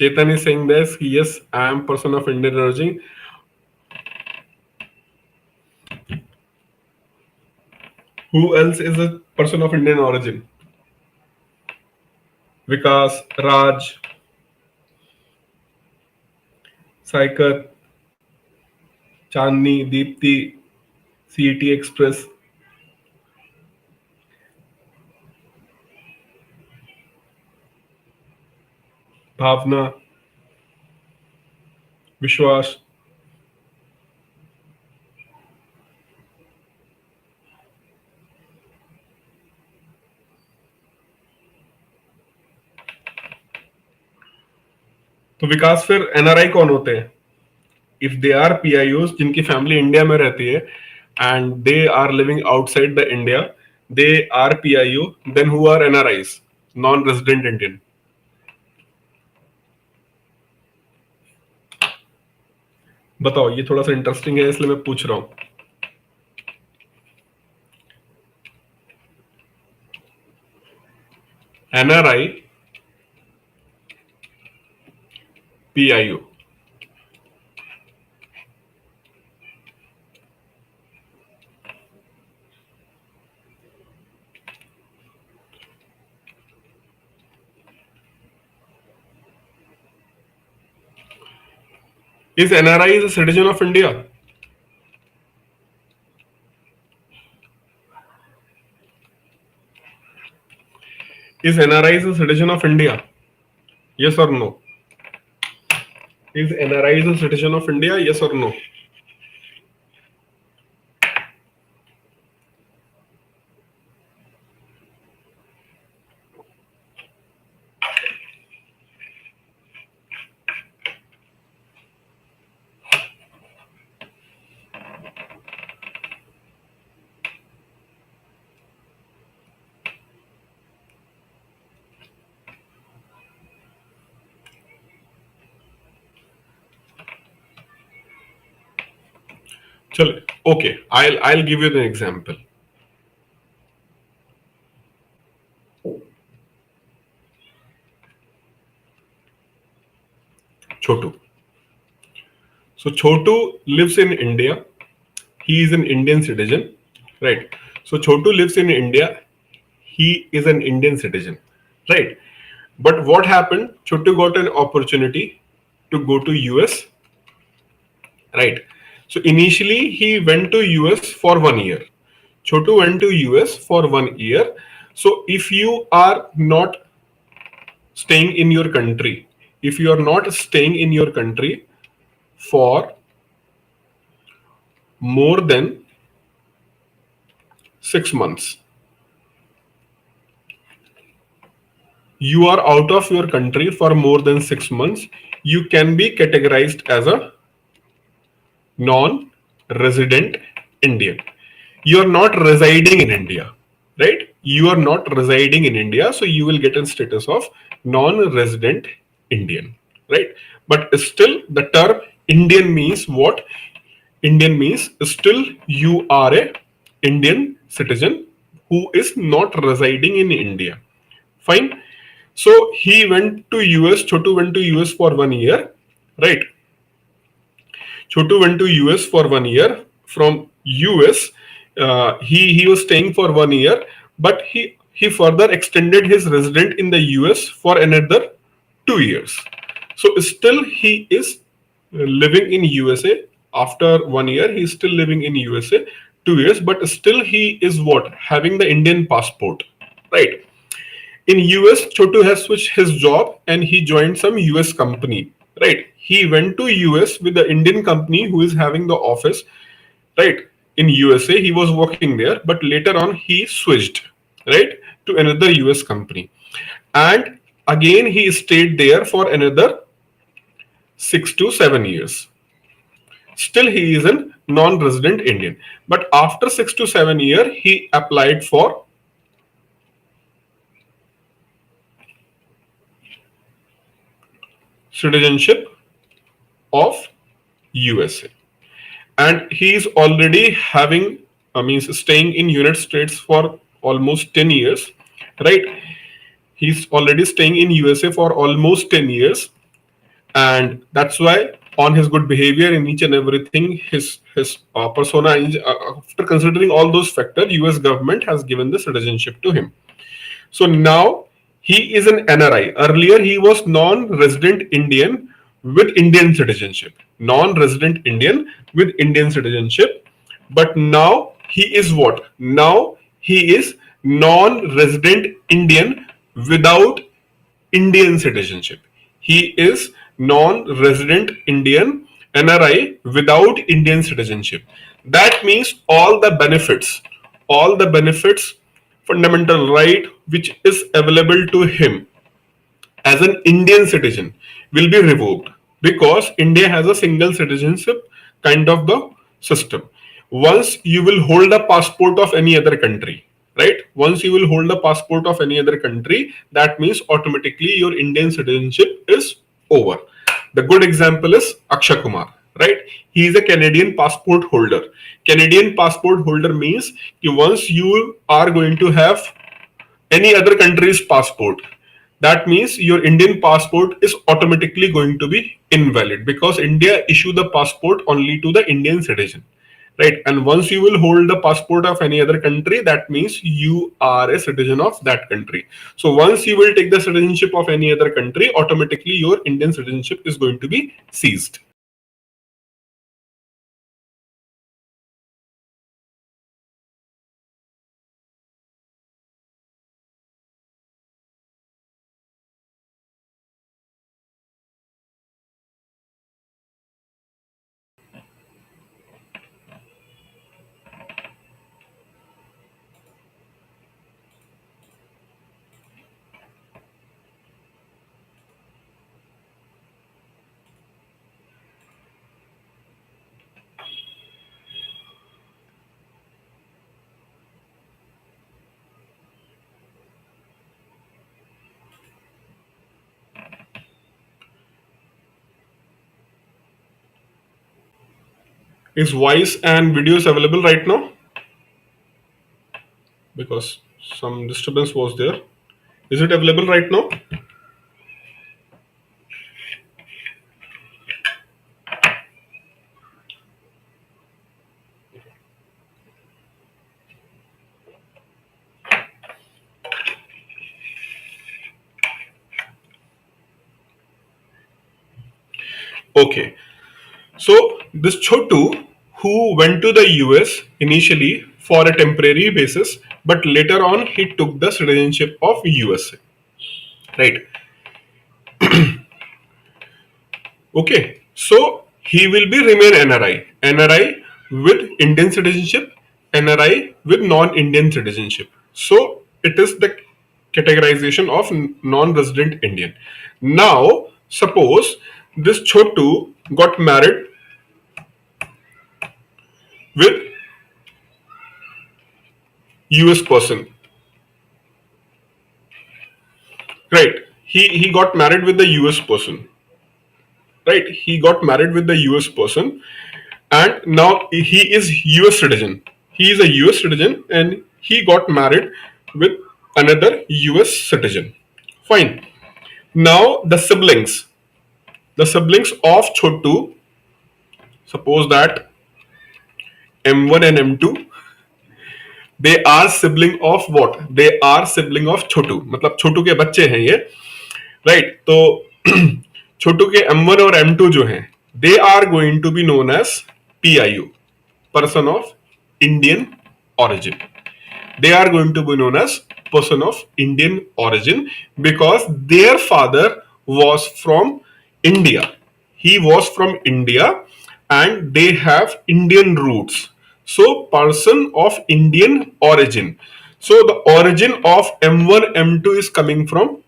Speaker 1: Chetan is saying this. Yes, I am person of Indian origin. Who else is a person of Indian origin? Vikas, Raj, Saikar, Chandni, Deepti, CET Express. Bhavna, Vishwas. तो विकास फिर NRI कौन होते हैं? If they are पीआईओस जिनकी family India में रहती है and they are living outside the India, they are PIO, then who are NRIs? Non resident Indian. बताओ, ये थोड़ा सा इंटरेस्टिंग है इसलिए मैं पूछ रहा हूं. NRI, PIO. Is NRI a citizen of India? Is NRI a citizen of India? Yes or no? Is NRI a citizen of India? Yes or no? Chalo, okay, I'll give you an example. Chotu. So Chotu lives in India. He is an Indian citizen, right? So Chotu lives in India. He is an Indian citizen, right? But what happened? Chotu got an opportunity to go to US, right? So initially he went to US for 1 year. Chotu went to US for 1 year. So if you are not staying in your country, if you are not staying in your country for more than 6 months, you are out of your country for more than 6 months, you can be categorized as a non-resident Indian. You are not residing in India, right? You are not residing in India, so you will get a status of non-resident Indian, right? But still the term Indian means what? Indian means still you are a Indian citizen who is not residing in India. Fine. So he went to US, Chotu went to US for 1 year, right? Chotu went to US for 1 year. From US, he was staying for 1 year, but he further extended his residence in the US for another 2 years. So still he is living in USA. After 1 year, he is still living in USA. 2 years, but still he is what, having the Indian passport, right? In US, Chotu has switched his job and he joined some US company, right? He went to US with the Indian company who is having the office, right? In USA, he was working there, but later on he switched, right, to another US company. And again, he stayed there for another 6 to 7 years. Still, he is a non-resident Indian. But after 6 to 7 years, he applied for citizenship of USA. And he is already having, means staying in United States for almost 10 years, right? He's already staying in USA for almost 10 years. And that's why on his good behavior in each and everything, his persona, after considering all those factors, US government has given the citizenship to him. So now he is an NRI. Earlier he was non-resident Indian with Indian citizenship. Non-resident Indian with Indian citizenship. But now he is what? Now he is non-resident Indian without Indian citizenship. He is non-resident Indian NRI without Indian citizenship. That means all the benefits, fundamental right which is available to him as an Indian citizen will be revoked because India has a single citizenship kind of the system. Once you will hold a passport of any other country, right? Once you will hold a passport of any other country, that means automatically your Indian citizenship is over. The good example is Akshay Kumar, right? He is a Canadian passport holder. Canadian passport holder means once you are going to have any other country's passport, that means your Indian passport is automatically going to be invalid because India issue the passport only to the Indian citizen, right? And once you will hold the passport of any other country, that means you are a citizen of that country. So once you will take the citizenship of any other country, automatically your Indian citizenship is going to be seized. Is voice and videos available right now? Because some disturbance was there. Is it available right now? Okay. So this Chotu, who went to the US initially for a temporary basis, but later on he took the citizenship of USA. Right. Okay. So he will be remain NRI. NRI with Indian citizenship, NRI with non-Indian citizenship. So it is the categorization of non-resident Indian. Now suppose this Chotu got married with US person. Right. He got married with the US person. Right. He got married with the US person and now he is US citizen. He is a US citizen and he got married with another US citizen. Fine. Now the siblings of Chotu Suppose that M1 and M2, they are sibling of what? They are sibling of छोटू, मतलब छोटू के बच्चे हैं ये, right? तो छोटू के M1 और M2 जो हैं, they are going to be known as PIO, person of Indian origin. They are going to be known as person of Indian origin because their father was from India. He was from India and they have Indian roots. So, person of Indian origin. So, the origin of M1, M2 is coming from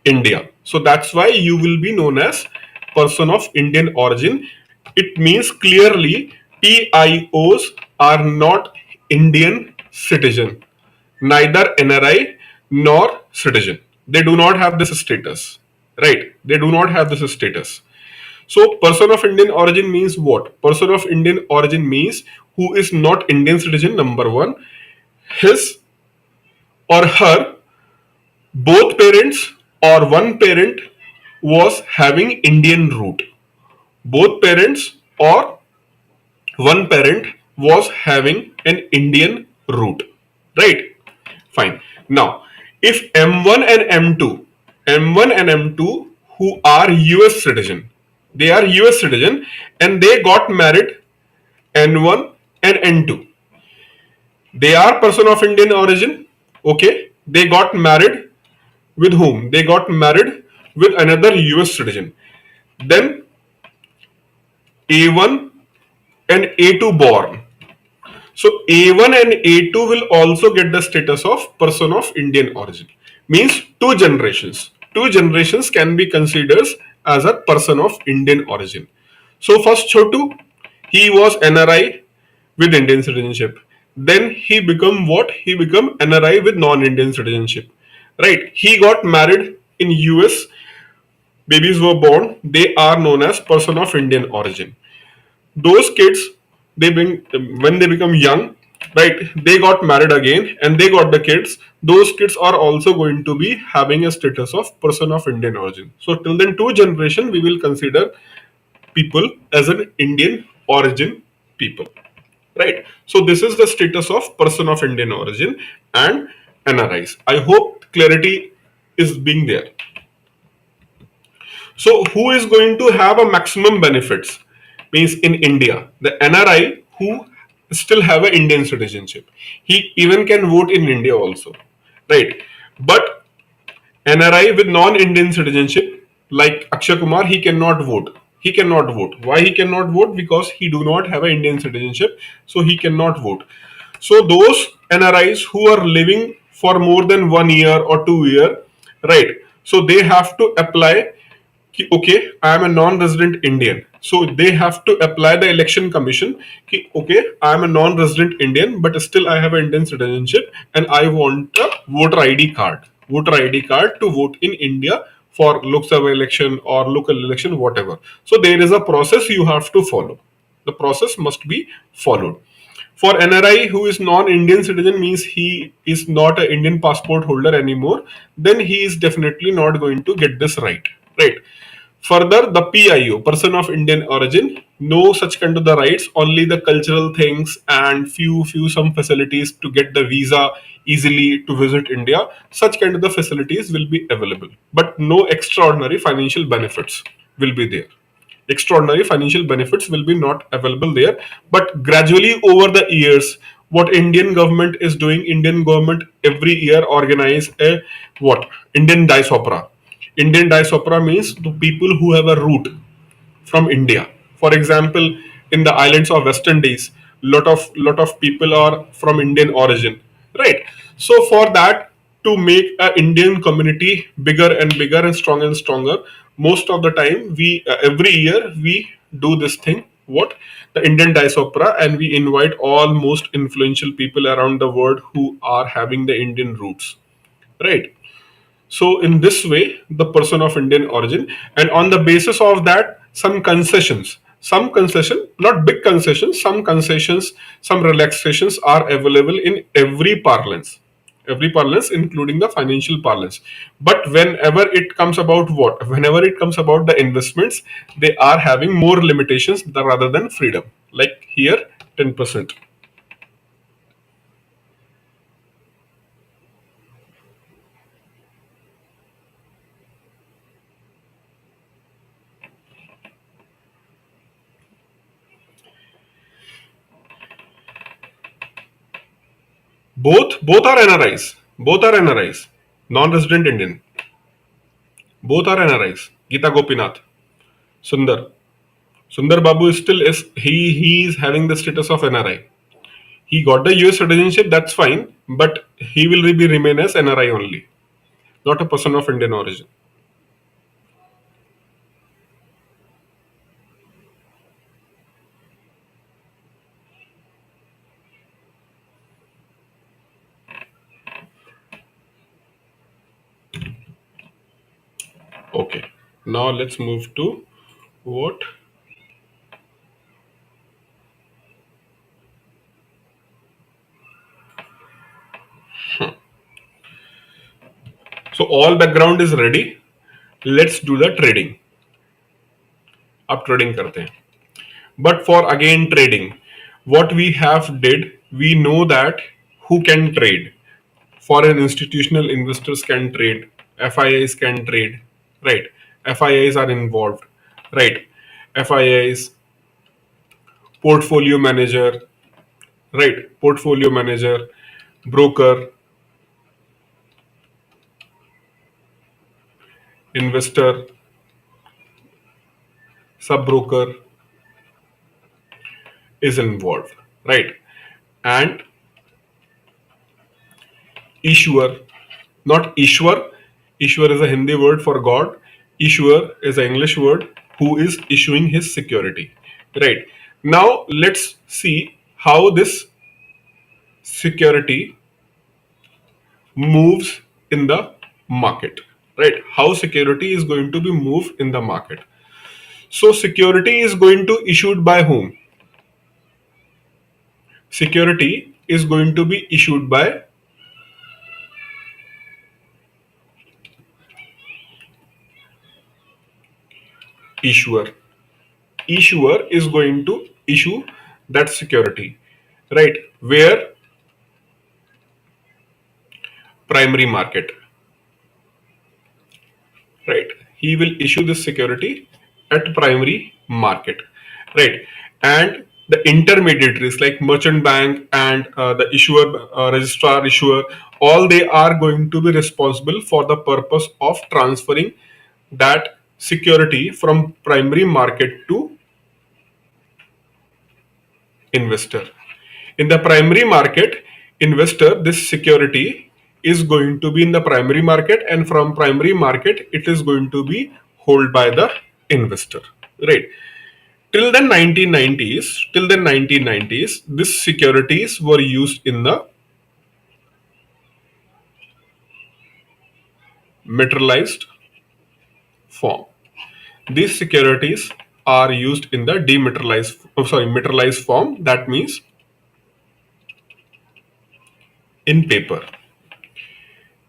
Speaker 1: India. So, that's why you will be known as person of Indian origin. It means clearly PIOs are not Indian citizen, neither NRI nor citizen. They do not have this status, right? They do not have this status. So, person of Indian origin means what? Person of Indian origin means who is not Indian citizen, number one. His or her both parents or one parent was having Indian root. Both parents or one parent was having an Indian root, right? Fine. Now, if M1 and M2, M1 and M2 who are US citizen, they are US citizen and they got married, N1 and N2. They are person of Indian origin, okay? They got married with whom? They got married with another US citizen. Then A1 and A2 born. So A1 and A2 will also get the status of person of Indian origin. Means two generations. Two generations can be considered as a person of Indian origin. So first Chotu, he was NRI with Indian citizenship. Then he become what? He become NRI with non-Indian citizenship. Right? He got married in US. Babies were born. They are known as person of Indian origin. Those kids, when they become young, right, they got married again and they got the kids. Those kids are also going to be having a status of person of Indian origin. So till then, two generation we will consider people as an Indian origin people, right? So this is the status of person of Indian origin and NRIs. I hope clarity is being there. So who is going to have a maximum benefits? Means in India, the NRI who still have an Indian citizenship. He even can vote in India also, right? But NRI with non-Indian citizenship, like Akshay Kumar, he cannot vote. He cannot vote. Why he cannot vote? Because he do not have an Indian citizenship, so he cannot vote. So those NRIs who are living for more than 1 year or 2 year, right? So they have to apply. Okay, I am a non-resident Indian. So they have to apply the election commission. Okay, I am a non-resident Indian, but still I have an Indian citizenship and I want a voter ID card. Voter ID card to vote in India for Lok Sabha election or local election, whatever. So there is a process you have to follow. The process must be followed. For NRI who is non-Indian citizen means he is not an Indian passport holder anymore, then he is definitely not going to get this right. Right. Further, the PIO, person of Indian origin, no such kind of the rights, only the cultural things and few some facilities to get the visa easily to visit India. Such kind of the facilities will be available, but no extraordinary financial benefits will be there. Extraordinary financial benefits will be not available there, but gradually over the years, what Indian government is doing, Indian government every year organize a what? Indian diaspora. Indian diaspora means the people who have a root from India. For example, in the islands of West Indies, lot of people are from Indian origin, right? So for that, to make a Indian community bigger and bigger and stronger, most of the time we every year we do this thing. What? The Indian diaspora, and we invite all most influential people around the world who are having the Indian roots, right? So in this way, the person of Indian origin, and on the basis of that, some concession, not big concessions, some concessions, some relaxations are available in every parlance. every parlance, including the financial parlance. But whenever it comes about what? Whenever it comes about the investments, they are having more limitations rather than freedom. Like here, 10%. Both are NRIs. Both are NRIs. Non-resident Indian. Both are NRIs. Geeta Gopinath. Sundar. Sundar Babu is still is he is having the status of NRI. He got the US citizenship, that's fine, but he will be remain as NRI only, not a person of Indian origin. Okay. Now let's move to what? So all background is ready. Let's do the trading. अब trading करते हैं. But for again trading, what we have did, we know that who can trade. Foreign institutional investors can trade. FIIs can trade. Right. FIIs are involved. Right. FIIs, portfolio manager. Right. Portfolio manager, broker, investor, sub broker is involved. Right. And issuer, not Ishwar. Ishwar is a Hindi word for God. Issuer is an English word who is issuing his security. Right. Now let's see how this security moves in the market. Right. How security is going to be moved in the market. So security is going to issued by whom? Security is going to be issued by issuer. Issuer is going to issue that security, right? Where? Primary market, right? He will issue this security at primary market, right? And the intermediaries like merchant bank and the issuer, registrar issuer, all they are going to be responsible for the purpose of transferring that security from primary market to investor. In the primary market, investor, this security is going to be in the primary market, and from primary market it is going to be held by the investor, right? Till the 1990s, these securities were used in the materialized form. These securities are used in the materialized form. That means in paper,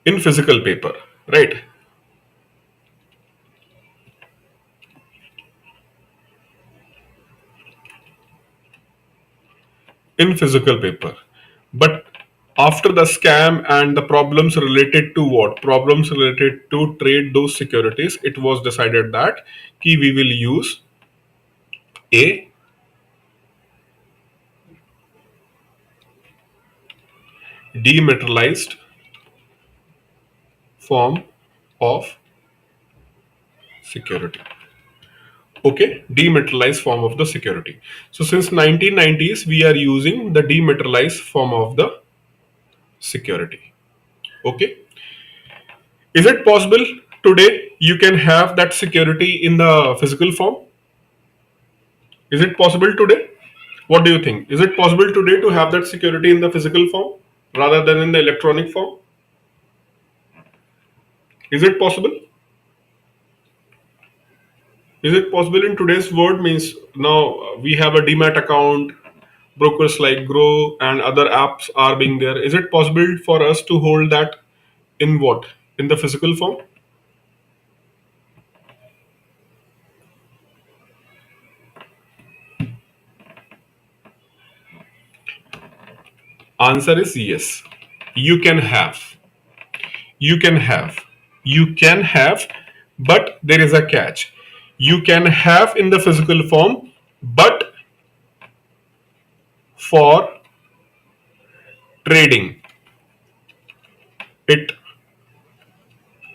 Speaker 1: in physical paper, right? In physical paper. But after the scam and the problems related to what? Problems related to trade those securities, it was decided that we will use a dematerialized form of security. Okay, dematerialized form of the security. So since 1990s, we are using the dematerialized form of the security. Okay, is it possible today you can have that security in the physical form? Is it possible today? What do you think? Is it possible today to have that security in the physical form rather than in the electronic form? Is it possible? Is it possible in today's world? Means now we have a demat account, brokers like Grow and other apps are being there, is it possible for us to hold that in what? In the physical form? Answer is yes. You can have. You can have. You can have, but there is a catch. You can have in the physical form, but for trading, it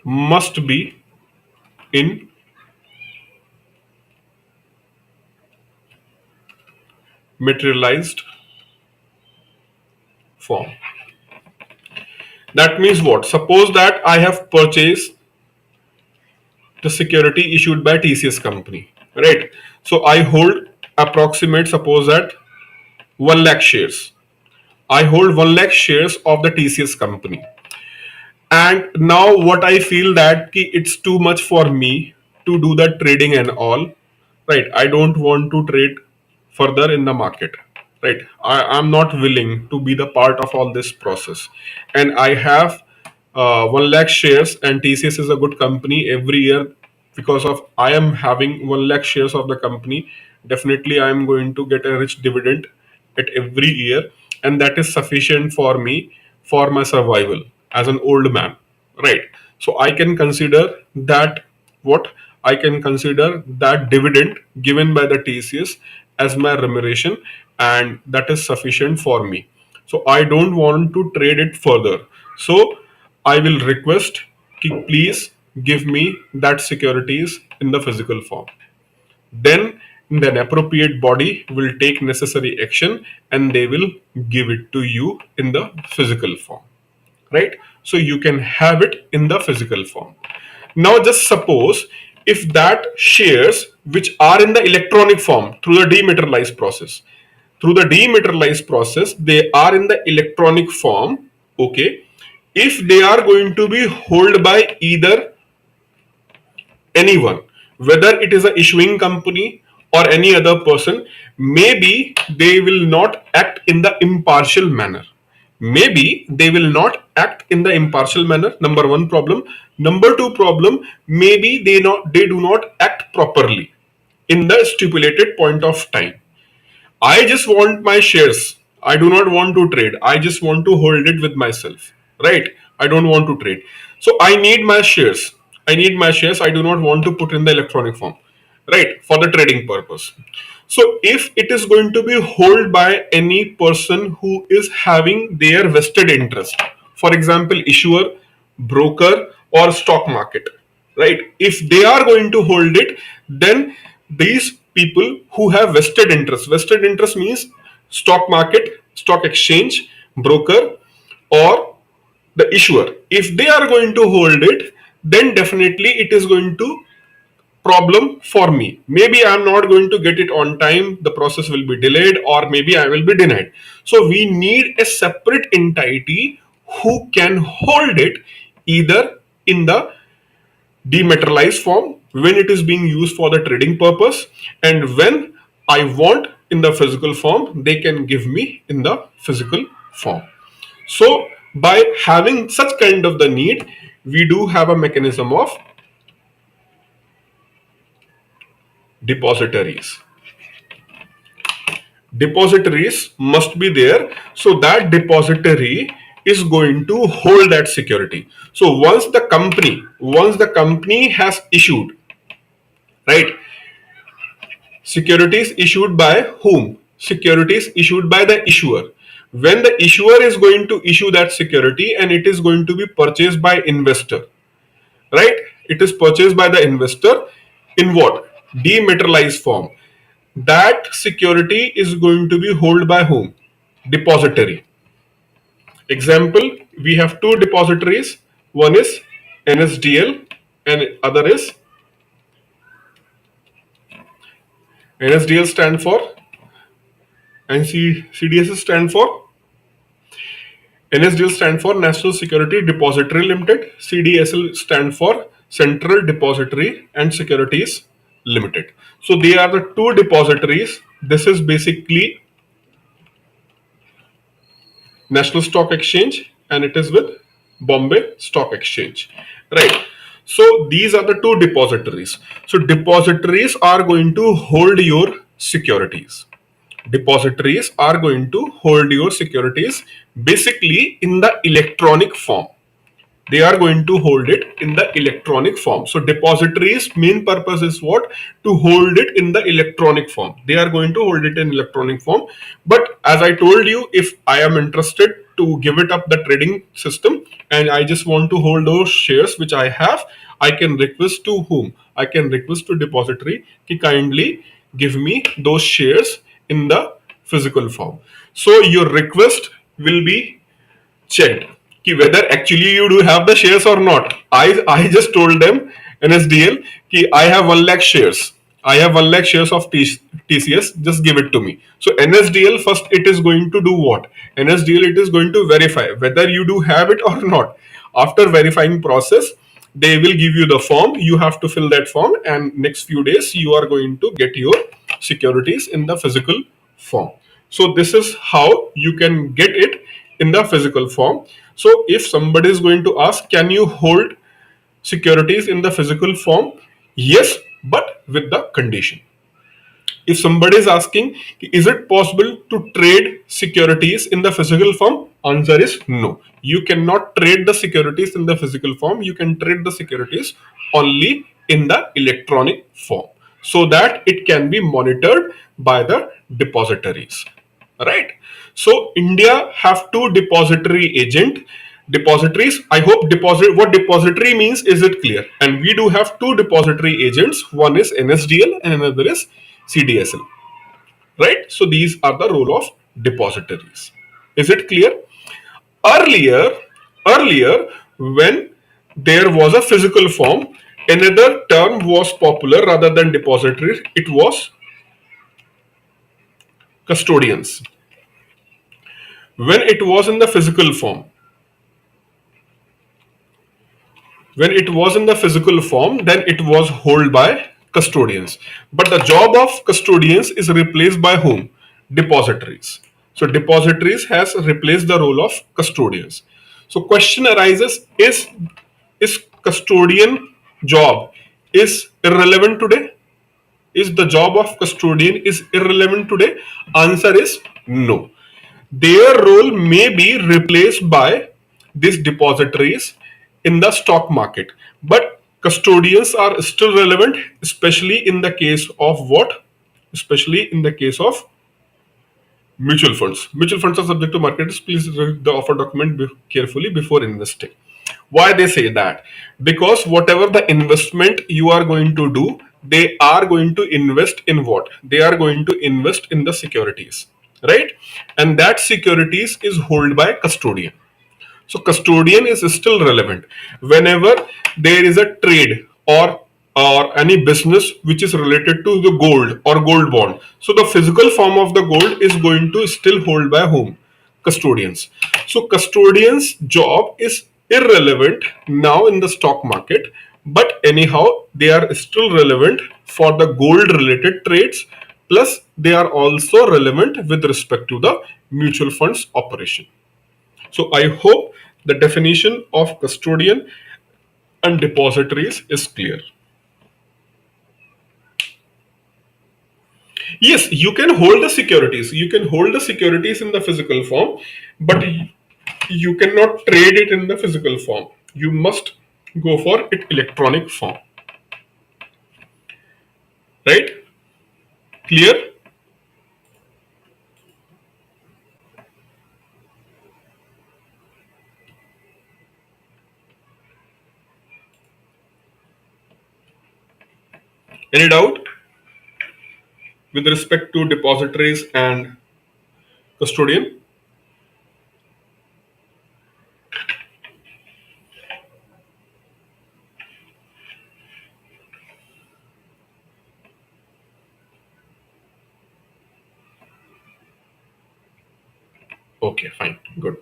Speaker 1: must be in materialized form. That means what? Suppose that I have purchased the security issued by TCS company, right? So I hold approximate, suppose that 1 lakh shares. I hold 1 lakh shares of the TCS company. And now what I feel that it's too much for me to do the trading and all, right? I don't want to trade further in the market, right? I'm not willing to be the part of all this process, and I have 1 lakh shares, and TCS is a good company. Every year, because of I am having 1 lakh shares of the company, definitely I am going to get a rich dividend at every year, and that is sufficient for me for my survival as an old man, right? So I can consider that what I can consider that dividend given by the TCS as my remuneration, and that is sufficient for me. So I don't want to trade it further. So I will request, please give me that securities in the physical form. Then the appropriate body will take necessary action and they will give it to you in the physical form, right? So you can have it in the physical form. Now just suppose if that shares which are in the electronic form through the dematerialized process, they are in the electronic form, okay? If they are going to be held by either anyone, whether it is a issuing company or any other person, maybe they will not act in the impartial manner. Maybe they will not act in the impartial manner. Number one problem. Number two problem, maybe they do not act properly in the stipulated point of time. I just want my shares. I do not want to trade. I just want to hold it with myself. Right? I don't want to trade. So I need my shares. I need my shares. I do not want to put in the electronic form. Right? For the trading purpose. So if it is going to be held by any person who is having their vested interest, for example, issuer, broker, or stock market, right? If they are going to hold it, then these people who have vested interest means stock market, stock exchange, broker, or the issuer, if they are going to hold it, then definitely it is going to problem for me. Maybe I'm not going to get it on time, the process will be delayed, or maybe I will be denied. So we need a separate entity who can hold it either in the dematerialized form when it is being used for the trading purpose, and when I want in the physical form, they can give me in the physical form. So by having such kind of the need, we do have a mechanism of depositories. Depositories must be there, so that depository is going to hold that security. So once the company has issued, right, securities issued by whom? Securities issued by the issuer. When the issuer is going to issue that security and it is going to be purchased by investor, right? It is purchased by the investor in what? Dematerialized form. That security is going to be held by whom? Depository. Example, we have two depositories. One is NSDL and other is NSDL stand for, and CDS stand for, NSDL stand for National Security Depository Limited. CDSL stand for Central Depository and Securities Limited. So they are the two depositories. This is basically National Stock Exchange, and it is with Bombay Stock Exchange, right? So these are the two depositories. So depositories are going to hold your securities. Depositories are going to hold your securities basically in the electronic form. They are going to hold it in the electronic form. So depositories main purpose is what? To hold it in the electronic form. They are going to hold it in electronic form. But as I told you, if I am interested to give it up the trading system and I just want to hold those shares which I have, I can request to whom? I can request to depository ki kindly give me those shares in the physical form. So your request will be checked कि whether actually you do have the shares or not. I just told them NSDL कि I have 1 lakh shares. I have 1 lakh shares of TCS. Just give it to me. So NSDL first it is going to do what? NSDL it is going to verify whether you do have it or not. After verifying process, they will give you the form. You have to fill that form, and next few days you are going to get your securities in the physical form. So this is how you can get it in the physical form. So if somebody is going to ask, can you hold securities in the physical form? Yes, but with the condition. If somebody is asking, is it possible to trade securities in the physical form? Answer is no. You cannot trade the securities in the physical form. You can trade the securities only in the electronic form so that it can be monitored by the depositories. Right? So India have two depositories. I hope what depository means is it clear? And we do have two depository agents. One is NSDL and another is CDSL, right? So these are the role of depositories. Is it clear? Earlier, earlier when there was a physical form, another term was popular rather than depositories. It was custodians. When it was in the physical form, when it was in the physical form, then it was held by custodians. But the job of custodians is replaced by whom? Depositories. So depositories has replaced the role of custodians. So question arises, is custodian job is irrelevant today? Is the job of custodian is irrelevant today? Answer is no. Their role may be replaced by these depositories in the stock market, but custodians are still relevant, especially in the case of what? Especially in the case of mutual funds. Mutual funds are subject to market risk. Please read the offer document carefully before investing. Why they say that? Because whatever the investment you are going to do, they are going to invest in what? They are going to invest in the securities, right? And that securities is held by custodian. So custodian is still relevant whenever there is a trade or any business which is related to the gold or gold bond. So the physical form of the gold is going to still hold by whom? Custodians. So custodians' job is irrelevant now in the stock market, but anyhow they are still relevant for the gold related trades. Plus, they are also relevant with respect to the mutual funds operation. So I hope the definition of custodian and depositories is clear. Yes, you can hold the securities. You can hold the securities in the physical form, but you cannot trade it in the physical form. You must go for it electronic form. Right? Clear? Any doubt with respect to depositories and custodian? Okay, fine, good.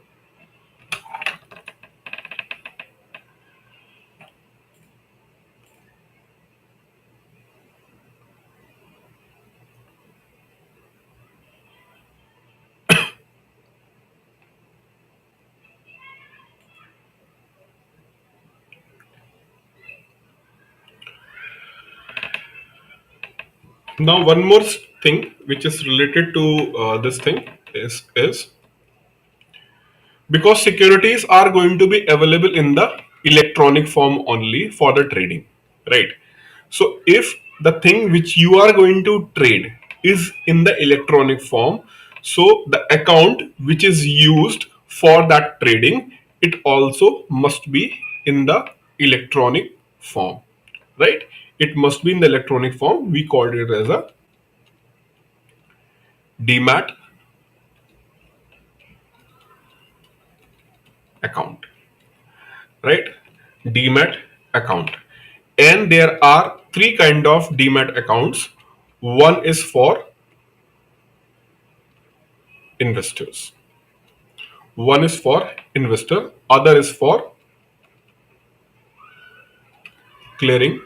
Speaker 1: Now, one more thing which is related to this thing is because securities are going to be available in the electronic form only for the trading, right? So if the thing which you are going to trade is in the electronic form, so the account which is used for that trading, it also must be in the electronic form, right? It must be in the electronic form. We called it as a demat account, right? Demat account. And there are three kind of demat accounts. One is for investors, one is for investor, other is for clearing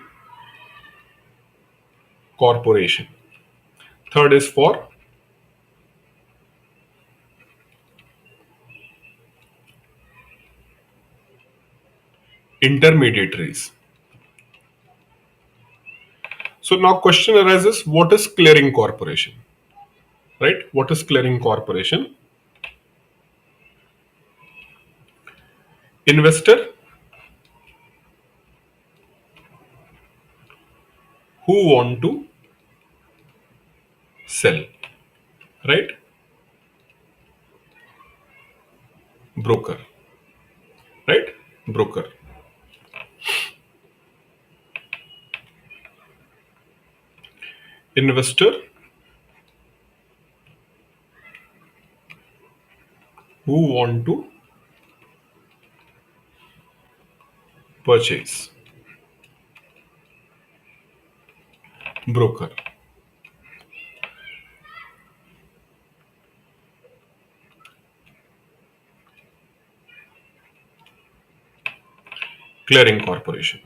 Speaker 1: corporation, third is for intermediaries. So now question arises, what is clearing corporation, right? What is clearing corporation? Investor who want to sell, right? Broker, right? Broker. Investor who want to purchase. Broker. Clearing corporation.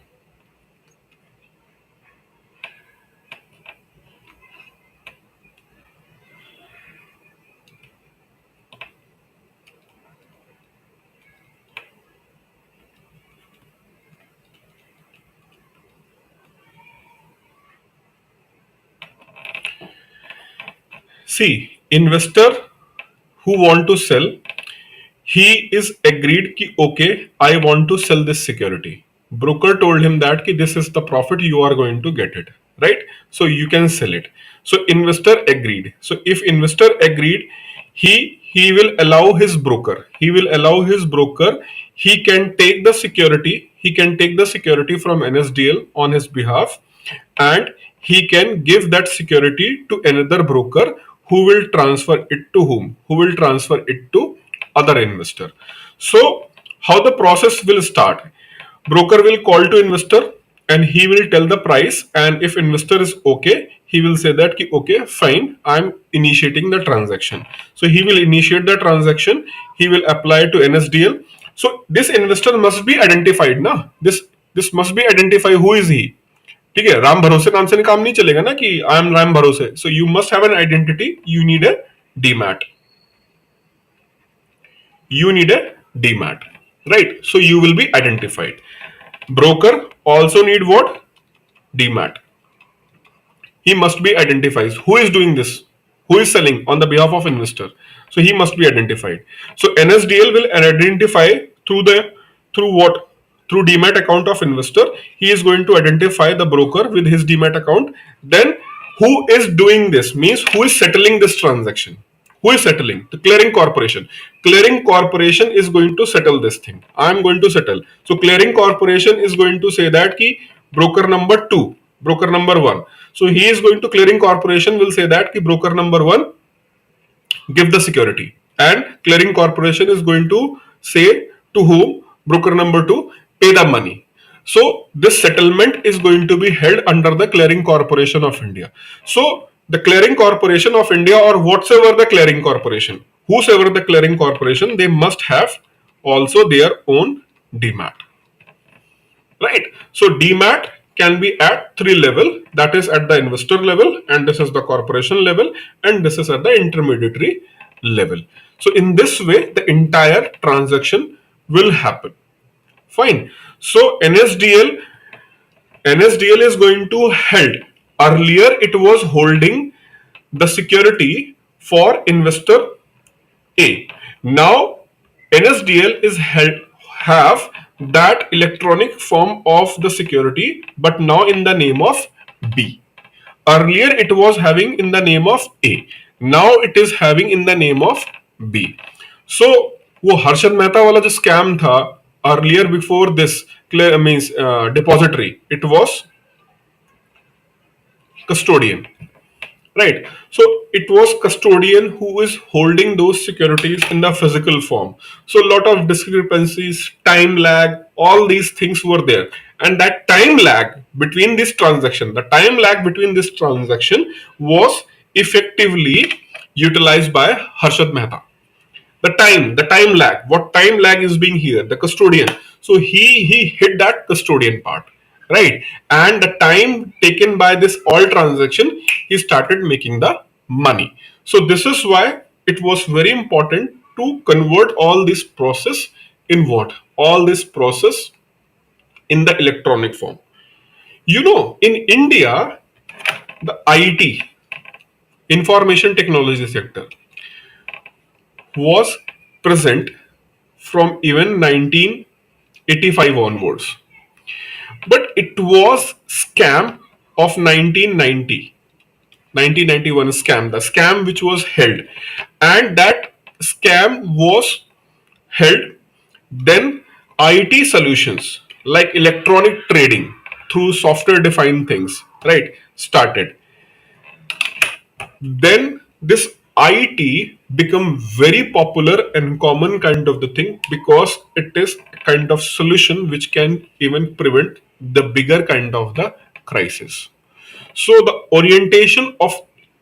Speaker 1: See, investor who want to sell, he is agreed ki okay, I want to sell this security. Broker told him that ki this is the profit you are going to get it, right? So you can sell it. So investor agreed. So if investor agreed, he will allow his broker, he can take the security, from NSDL on his behalf, and he can give that security to another broker who will transfer it to whom? Who will transfer it to other investor. So how the process will start? Broker will call to investor and he will tell the price, and if investor is okay, he will say that okay, fine, I'm initiating the transaction. So he will initiate the transaction, he will apply to NSDL. So this investor must be identified ना, this must be identified, who is he. ठीक है, राम भरोसे नाम से काम नहीं चलेगा ना कि आई एम राम भरोसे. So you must have an identity, you need a demat, right? So you will be identified. Broker also need what? Demat. He must be identified. Who is doing this? Who is selling on the behalf of investor? So he must be identified. So NSDL will identify through what? Through Demat account of investor. He is going to identify the broker with his Demat account. Then who is doing this means who is settling this transaction. Who is settling? The clearing corporation. Clearing corporation is going to settle this thing. I am going to settle. So clearing corporation is going to say that ki broker number 2, broker number 1. So he is going to, clearing corporation will say that ki broker number 1 give the security, and clearing corporation is going to say to whom? Broker number 2 pay the money. So this settlement is going to be held under the Clearing Corporation of India. So the Clearing Corporation of India, or whatsoever the clearing corporation, whosoever the clearing corporation, they must have also their own demat, right? So demat can be at 3 level, that is at the investor level, and this is the corporation level, and this is at the intermediary level. So in this way the entire transaction will happen. Fine. So NSDL is going to held Earlier, it was holding the security for investor A. Now, NSDL is have that electronic form of the security, but now in the name of B. Earlier, it was having in the name of A. Now it is having in the name of B. So वो हर्षद मेहता वाला जो scam था earlier before this means depository, it was custodian, right? So it was custodian who is holding those securities in the physical form. So a lot of discrepancies, time lag, all these things were there. And that time lag between this transaction, the time lag between this transaction was effectively utilized by Harshad Mehta. The time lag, what time lag is being here, the custodian. So he hit that custodian part, right? And the time taken by this all transaction, he started making the money. So this is why it was very important to convert all this process in what, all this process in the electronic form. In India, the IT, information technology sector, was present from even 1985 onwards. But it was scam of 1991 scam, the scam which was held. And that scam was held, then IT solutions like electronic trading through software defined things, right, started. Then this IT become very popular and common kind of the thing because it is a kind of solution which can even prevent the bigger kind of the crisis. So the orientation of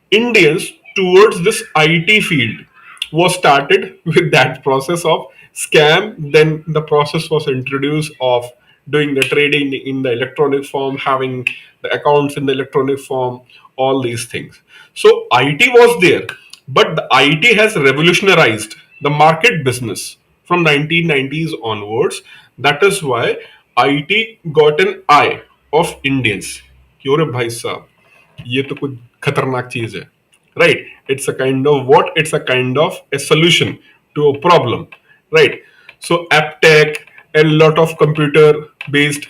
Speaker 1: Indians towards this IT field was started with that process of scam. Then the process was introduced of doing the trading in the electronic form, having the accounts in the electronic form, all these things. So IT was there, but the IT has revolutionized the market business from 1990s onwards. That is why IT got an eye of Indians. क्यों रे भाई साहब, ये तो कुछ खतरनाक चीज है, right? It's a kind of what, it's a kind of a solution to a problem, right? So aptech, a lot of computer based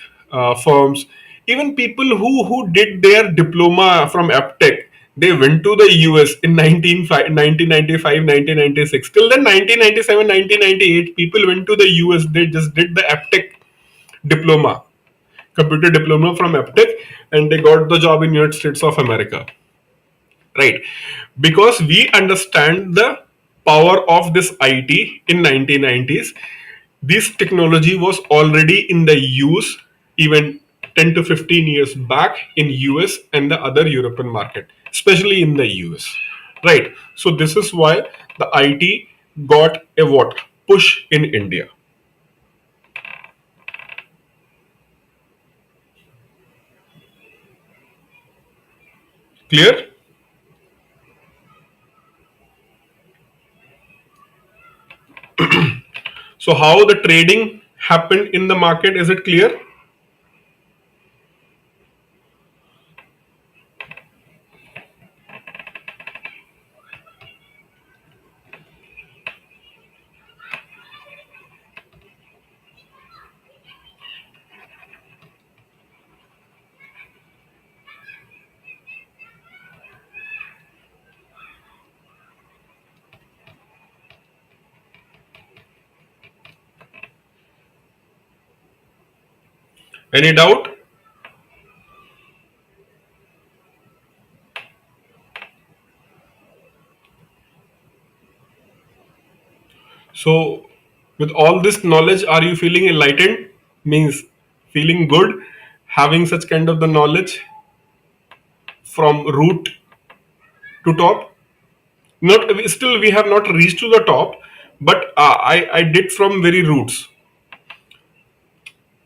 Speaker 1: firms, even people who did their diploma from aptech, they went to the US in 1995, 1996. Till then, 1997, 1998, people went to the US. They just did the aptech diploma, computer diploma from aptech, and they got the job in United States of America, right? Because we understand the power of this IT in 1990s. This technology was already in the use even 10 to 15 years back in US and the other European market, especially in the US, right? So this is why the IT got a what, push in India. Clear? So how the trading happened in the market, is it clear? Any doubt? So, with all this knowledge, are you feeling enlightened? Means feeling good, having such kind of the knowledge from root to top. Not still we have not reached to the top, but I did from very roots.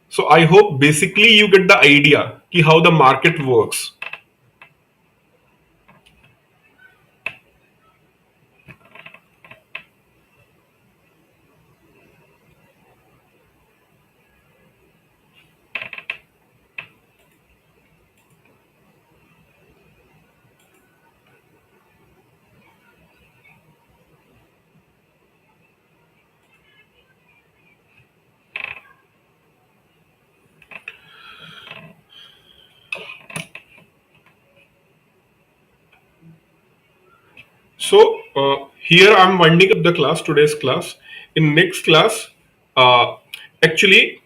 Speaker 1: So I hope basically you get the idea ki how the market works. So here I'm winding up the class, today's class. In next class, uh, actually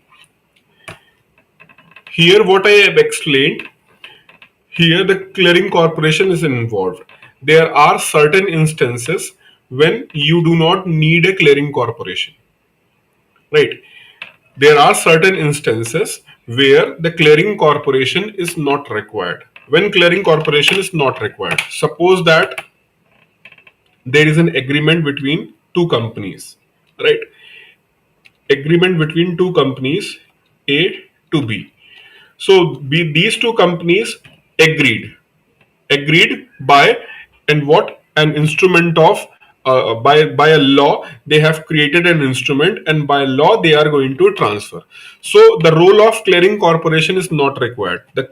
Speaker 1: here what I have explained, here the clearing corporation is involved. There are certain instances when you do not need a clearing corporation, right? There are certain instances where the clearing corporation is not required. When clearing corporation is not required, suppose that there is an agreement between two companies, right? Agreement between two companies, A to B. So these two companies agreed by, and what, an instrument of, by a law they have created an instrument, and by law they are going to transfer. So the role of clearing corporation is not required. The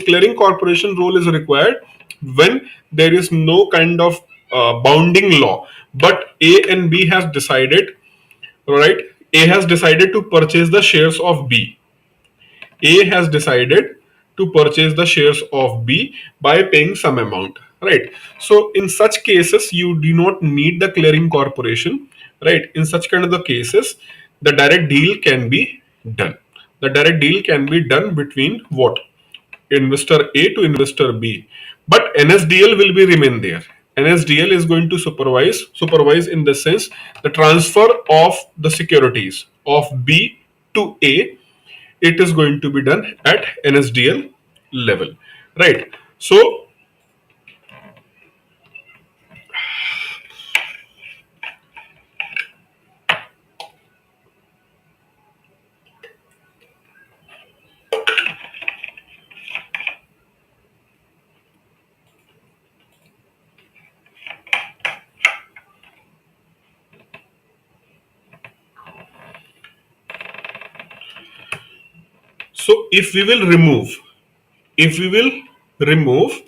Speaker 1: clearing corporation role is required when there is no kind of bounding law, but A and B has decided, right? A has decided to purchase the shares of B. A has decided to purchase the shares of B by paying some amount, right? So in such cases, you do not need the clearing corporation, right? In such kind of the cases, the direct deal can be done. The direct deal can be done between what? Investor A to investor B. But NSDL will be remain there. NSDL is going to supervise in the sense the transfer of the securities of B to A, it is going to be done at NSDL level, right? So if we will remove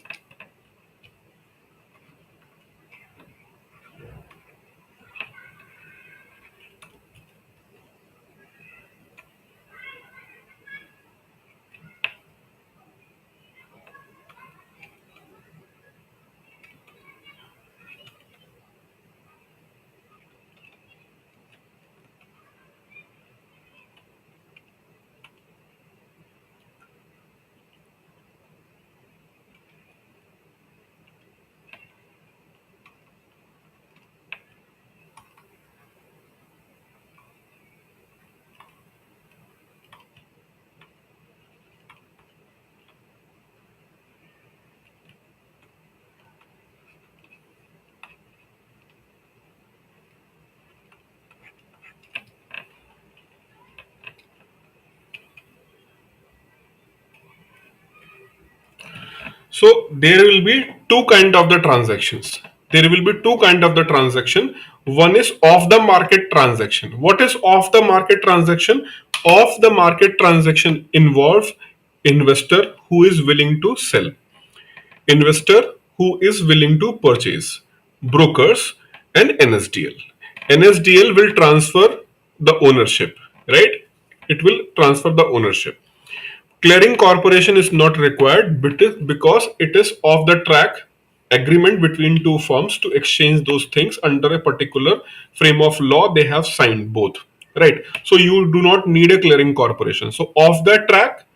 Speaker 1: So there will be two kind of the transactions. There will be two kind of the transaction. One is off the market transaction. What is off the market transaction? Off the market transaction involves investor who is willing to sell, investor who is willing to purchase, brokers, and NSDL. NSDL will transfer the ownership, right? It will transfer the ownership. Clearing corporation is not required because it is off the track agreement between two firms to exchange those things under a particular frame of law they have signed both, right? So you do not need a clearing corporation. So off the track,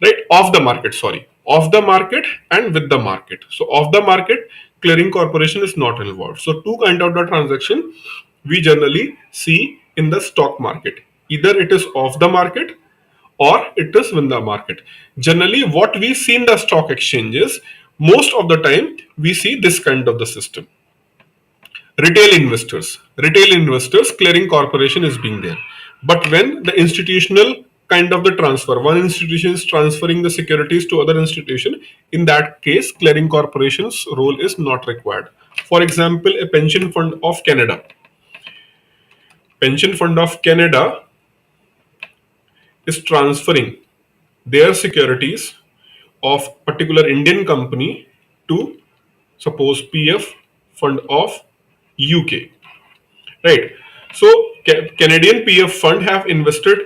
Speaker 1: right? Off the market, sorry, off the market and with the market. So off the market, clearing corporation is not involved. So two kind of the transaction we generally see in the stock market. Either it is off the market or it is in the market. Generally, what we see in the stock exchanges, most of the time we see this kind of the system. Retail investors, clearing corporation is being there. But when the institutional kind of the transfer, one institution is transferring the securities to other institution, in that case, clearing corporation's role is not required. For example, a pension fund of Canada. Pension fund of Canada is transferring their securities of particular Indian company to, suppose, PF fund of UK, right? So Canadian PF fund have invested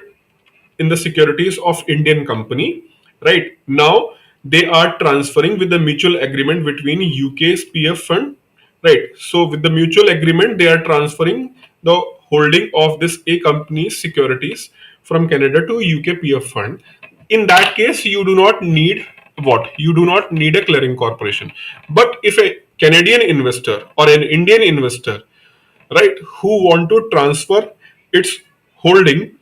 Speaker 1: in the securities of Indian company, right? Now they are transferring with the mutual agreement between UK's PF fund, right? So with the mutual agreement, they are transferring the holding of this A company's securities from Canada to UK PF fund. In that case, you do not need what? You do not need a clearing corporation. But if a Canadian investor or an Indian investor, right, who want to transfer its holding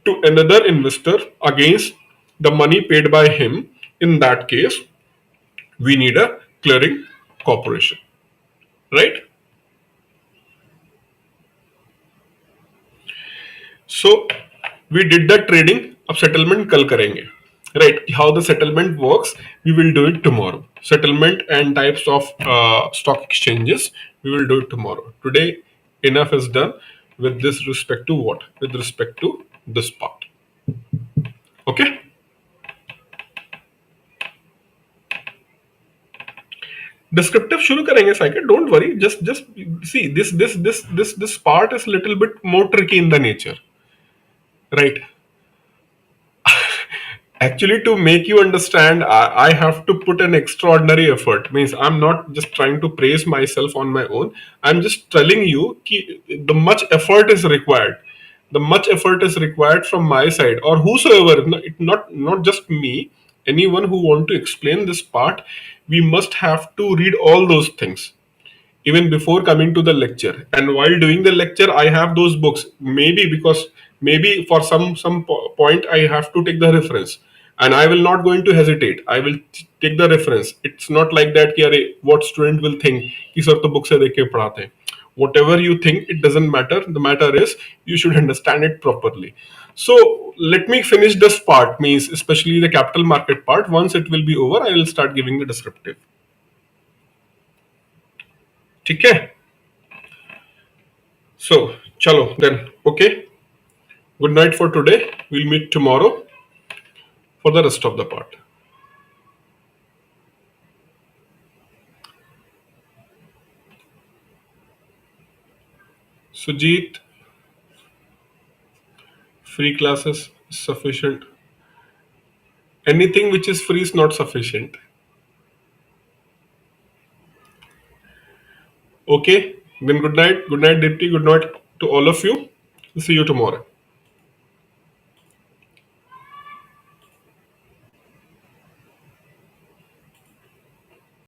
Speaker 1: to another investor against the money paid by him, in that case, we need a clearing corporation, right? So we did the trading. अब settlement कल करेंगे, right? How the settlement works, we will do it tomorrow. Settlement and types of stock exchanges, we will do it tomorrow. Today, enough is done with this respect to what? With respect to this part. Okay. Descriptive शुरू करेंगे cycle. Don't worry. Just see this part is little bit more tricky in the nature, right? Actually, to make you understand, I have to put an extraordinary effort. Means I'm not just trying to praise myself on my own. I'm just telling you ki the much effort is required. The much effort is required from my side or whosoever. Not just me. Anyone who want to explain this part, we must have to read all those things even before coming to the lecture. And while doing the lecture, I have those books. Maybe for some point I have to take the reference, and I will not going to hesitate. I will take the reference. It's not like that कि अरे what student will think कि sir तो book से देख के पढ़ाते हैं. Whatever you think, it doesn't matter. The matter is you should understand it properly. So let me finish this part, means especially the capital market part. Once it will be over, I will start giving the descriptive. ठीक है. So, chalo then. Okay. Good night for today. We'll meet tomorrow for the rest of the part. Sujit, free classes sufficient. Anything which is free is not sufficient. Okay. Then good night. Good night, Dipti. Good night to all of you. See you tomorrow.